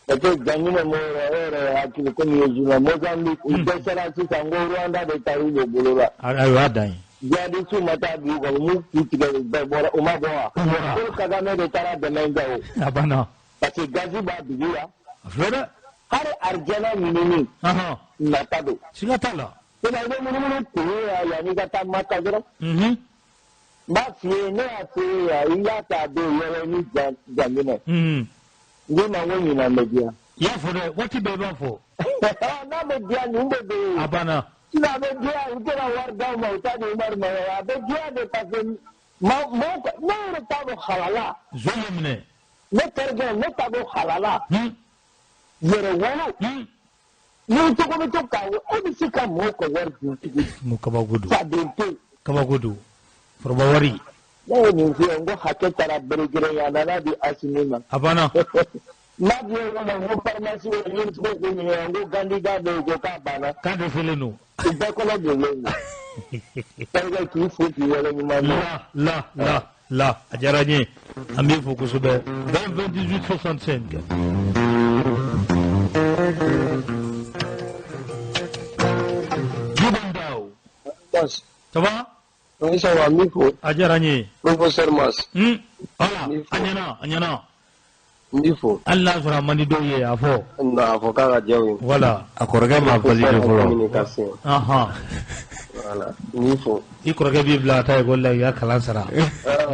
ete janginɛ mɔ yɛrɛ hakili komi ye juma Mozambique u dɛsɛra sisan ko Rwanda de taara u le bolo la ayiwa y'a dan ye jihadistes ma taa bi u kan u m'u ku tigɛ u bɛɛ bɔra u ma bɔ wa Paul Kagame de taara dɛmɛ kɛ o a banna parce que gazi b'a dugu la a filɛ dɛ hali arijana ɲinini nata don siga t'a la sisan i bɛ munumunu kuru la yanni i ka taa Maka dɔrɔn n b'a f'i ye ne y'a f'i ye yan i y'a ta don yɔrɔ ni janginɛ n k'i ma ko ɲinan bɛ diya i y'a fɔ dɛ waati bɛɛ i b'a fɔ n'a bɛ diya nin de bɛ yen a banna sisan a bɛ diya u tɛna wari d'aw ma u t'a di Umaru ma a bɛ diya de parce que maaw ne yɛrɛ t'a dɔn halala zon ye minɛ ne terikɛ ne t'a dɔn halala yɛrɛ wolo ni cogo bɛ to k'a wo e bɛ se ka mɔgɔw ka wari dun cogo di mun kabako don faden tɛ kabako don foroba wari ne ye nin f'i ye n ko hakɛ taara berekere ye a nana di Asimi ma a banna n'a di yɔrɔ la n ko pharmacie wɛrɛ ni muso ko ɲininka n ko candidat dɔw ko k'a banna k'a dɛsɛlen don u bɛɛ kɔnɔ jɔlen don terikɛ k'i fo k'i waleɲuman dɔn la a diyara n ye an b'i fo kosɛbɛ 20 18 65 Jubandaw ça va oui ça va n b'i fo a diyara n ye professeur Mas voilà a ɲɛna n b'i fo hali n'a sɔrɔ a man di dɔw ye a fɔ a fɔ k'a ka diya u ye voilà a kɔrɔkɛ ma valide fɔlɔ voilà n b'i fo i kɔrɔkɛ b'i bila ka taa école la i ka kalan sara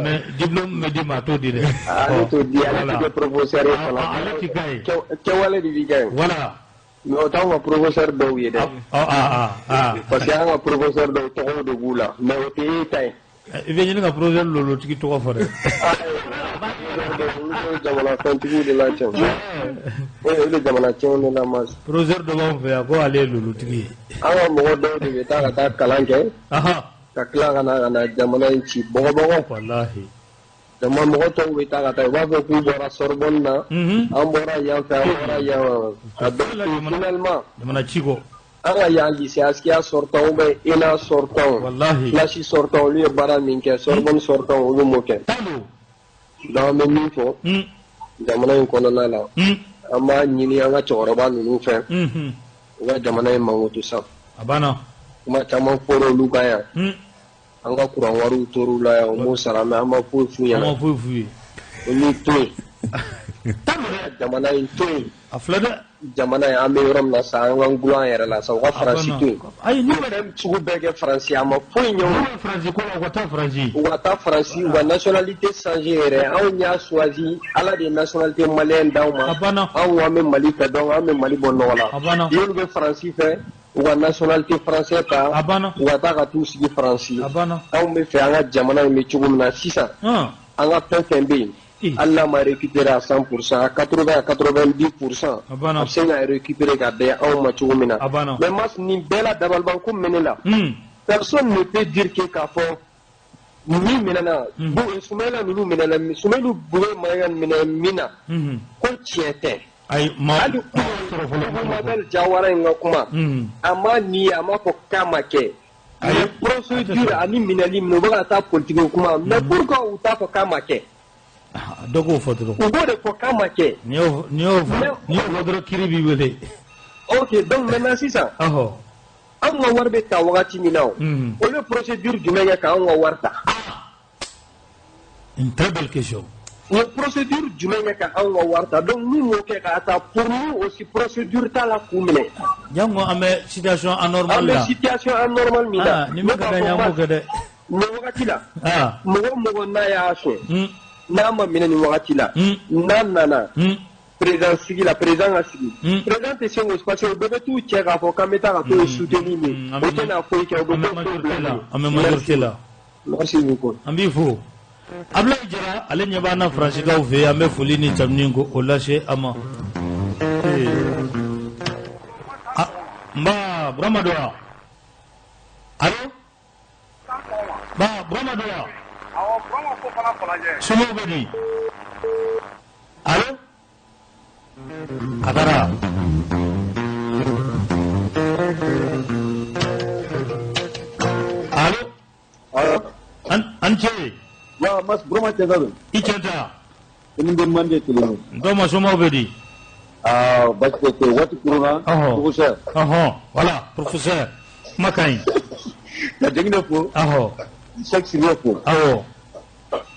mais diplôme bɛ d'i ma a t'o di dɛ ale t'o di ale tɛ kɛ professeur ye fana ale t'i k'a ye kɛwale de b'i kɛ voilà mais o t'anw ka professeur dɔw ye dɛ parce que an ka professeur dɔw tɔgɔw de b'u la mais o tɛ e ta ye i bɛ ɲini ka professeur lolotigi tɔgɔ fɔ dɛ jamana fɛntigiw de la cɛn o de jamana cɛnw de la Mas professeur dɔ b'anw fɛ yan ko ale ye lolotigi ye an ka mɔgɔ dɔw de bɛ taa ka taa kalan kɛ ka tila ka na jamana in ci bɔgɔbɔgɔ walahi jama mɔgɔ tɔw bɛ taa ka taa u b'a fɔ k'u bɔra Sorbonne na an bɔra yan fɛ an bɔra yan a bɛ finalement jamana ci kɔ anga ya lycée askia sortant ou ben ena sortant wallahi classe sortant lui bara minke sorbonne sortant ou moke dans mes niveaux jamana in kɔnɔna la an b'a ɲini an ka cɛkɔrɔba ninnu fɛ u ka jamana in mankutu sa a banna kuma caman fɔra olu kan yan an ka kuran wariw tor'u la yan u m'o sara mɛ an ma foyi f'u ɲɛna o ni to yen jamana in to yen a filɛ dɛ jamana in an bɛ yɔrɔ min na sa an k'an gulon an yɛrɛ la sa u ka faransi to yen n'u yɛrɛ sugu bɛɛ kɛ faransi a ma foyi ɲɛ u ka taa faransi u ka nationalité changer yɛrɛ anw y'a choisi ala de ye nationalité maliyɛn d'anw ma anw an bɛ mali fɛ donc an bɛ mali bɔ nɔgɔ la n'olu bɛ faransi fɛ u ka nationalité français ta u ka taa ka t'u sigi faransi anw bɛ fɛ an ka jamana in bɛ cogo min na sisan an ka fɛn fɛn bɛ yen hali n'a ma récupérer à 100%, à 80 à 90%, a bɛ se ka récupérer ka bɛn anw ma cogo min na mais mas nin bɛɛ la dabalibanko mɛ ne la personne ne peut dire que k'a fɔ min minɛna Sumayila ninnu minɛna Sumayilu Bure Mayiga minɛ min na ko tiɲɛ tɛ hali Mamadu Jawara in ka kuma a ma ni a ma fɔ k'a ma kɛ mais procédure ani minɛli minɛ u bɛ ka taa politique kuma mais pourquoi u t'a fɔ k'a ma kɛ dɔ k'o fɔ dɔrɔn u b'o de fɔ k'a ma kɛ n'i y'o fɔ dɔrɔn kiiri b'i wele ok donc maintenant sisan anw ka wari bɛ ta wagati min na olu ye procédure jumɛn kɛ k'anw ka wari ta une très belle question u ye procédure jumɛn kɛ k'anw ka wari ta donc n'u m'o kɛ k'a ta pour nous aussi procédure t'a la k'u minɛ jango an bɛ situation anormale la an bɛ situation anormale min na ni min ka d'an ye an b'o kɛ dɛ nin wagati la mɔgɔ o mɔgɔ n'a y'a sɔn n'a ma minɛ nin wagati la n'a nana président sigi la président ka sigi président tɛ se k'o parce que o bɛɛ bɛ t'u cɛ k'a fɔ k'an bɛ taa ka t'o soutenir nin o tɛna foyi kɛ o bɛ t'o bila an bɛ majorité la merci beaucoup an b'i fo Ablaye Jara ale ɲɛ b'an na faransikanw fɛ an bɛ foli ni tamunini ko o lase a ma nba Burama Doya allo nba Burama Doya somɔgɔw bɛ di allo a taara allo an cɛ mas Burama cɛ da don i cɛ ta i ni bɛ mande kelen ntɔ ma somɔgɔw bɛ di basi tɛ waati kuruna professeur voilà professeur kuma ka ɲi ka Jɛginɛ fo Cheikh Sidibe fo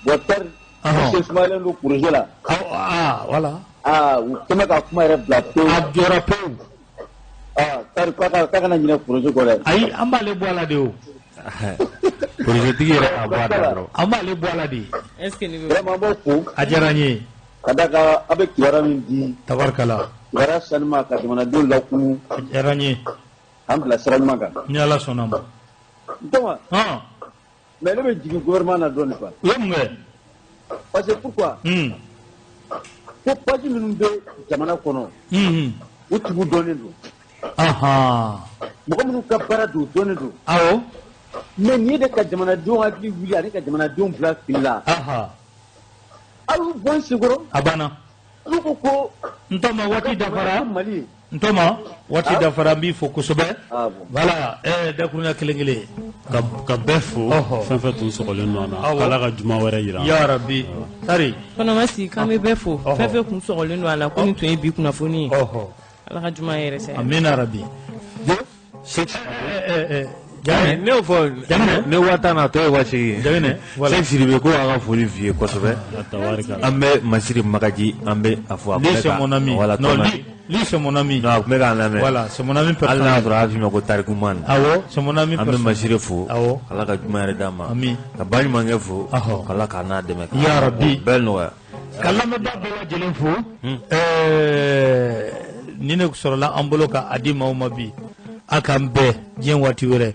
docteur Ismaïla Lo projet la voilà u kɛmɛ ka kuma yɛrɛ bila pewu a jɔra pewu k'a kana ɲinɛ projet kɔ dɛ ayi an b'ale bɔ a la de o projet tigi yɛrɛ a bɔ a da dɔrɔn an b'ale bɔ a la de est-ce que vraiment an b'aw fo a diyara n ye ka da kan a bɛ kibaruya min di tabarikala kibaruya sanima ka jamanadenw lakunu a diyara n ye an bila sira ɲuman kan ni ala sɔnna ma ntoma mais ne bɛ jigin gouvernement na dɔɔnin quoi u ye mun kɛ parce que pourquoi ko page minnu bɛ jamana kɔnɔ u tigiw dɔnnen don mɔgɔ minnu ka baara don u dɔnnen don awɔ mais nin ye de ka jamanadenw hakili wuli ani ka jamanadenw bila fili la aw y'u bɔ n senkɔrɔ a banna olu ko ntɔma waati dafara ntɔma waati dafara n b'i fo kosɛbɛ voilà dakuruɲa kelen kelen ka bɛɛ fo fɛn fɛn tun sɔgɔlen don an na k'ala ka juma wɛrɛ yira ya rabi tari kɔnɔma si k'an bɛ bɛɛ fo fɛn fɛn kun sɔgɔlen don a la ko nin tun ye bi kunnafoni ye ala ka juma yɛrɛ sɛ amina rabi ne y'o fɔ ne waa tan na tɔ ye waa seegin Cheikh Sidibe ko an ka foli f'i ye kosɛbɛ an bɛ Masiri Magaji an bɛ a fɔ a lui c'est mon ami non lui c'est mon ami non a tun bɛ k'an lamɛn voilà c'est mon ami personnel hali n'a sɔrɔ a f'i ma ko Tariku Man awɔ c'est mon ami personnel an bɛ Masiri fo awɔ ala ka juma yɛrɛ d'a ma ami ka ba ɲumankɛ fo ala k'a n'a dɛmɛ ya rabi bɛɛ nɔgɔya ka lamɛnba bɛɛ lajɛlen fo ni ne sɔrɔla an bolo ka a di maaw ma bi a k'an bɛɛ diɲɛ waati wɛrɛ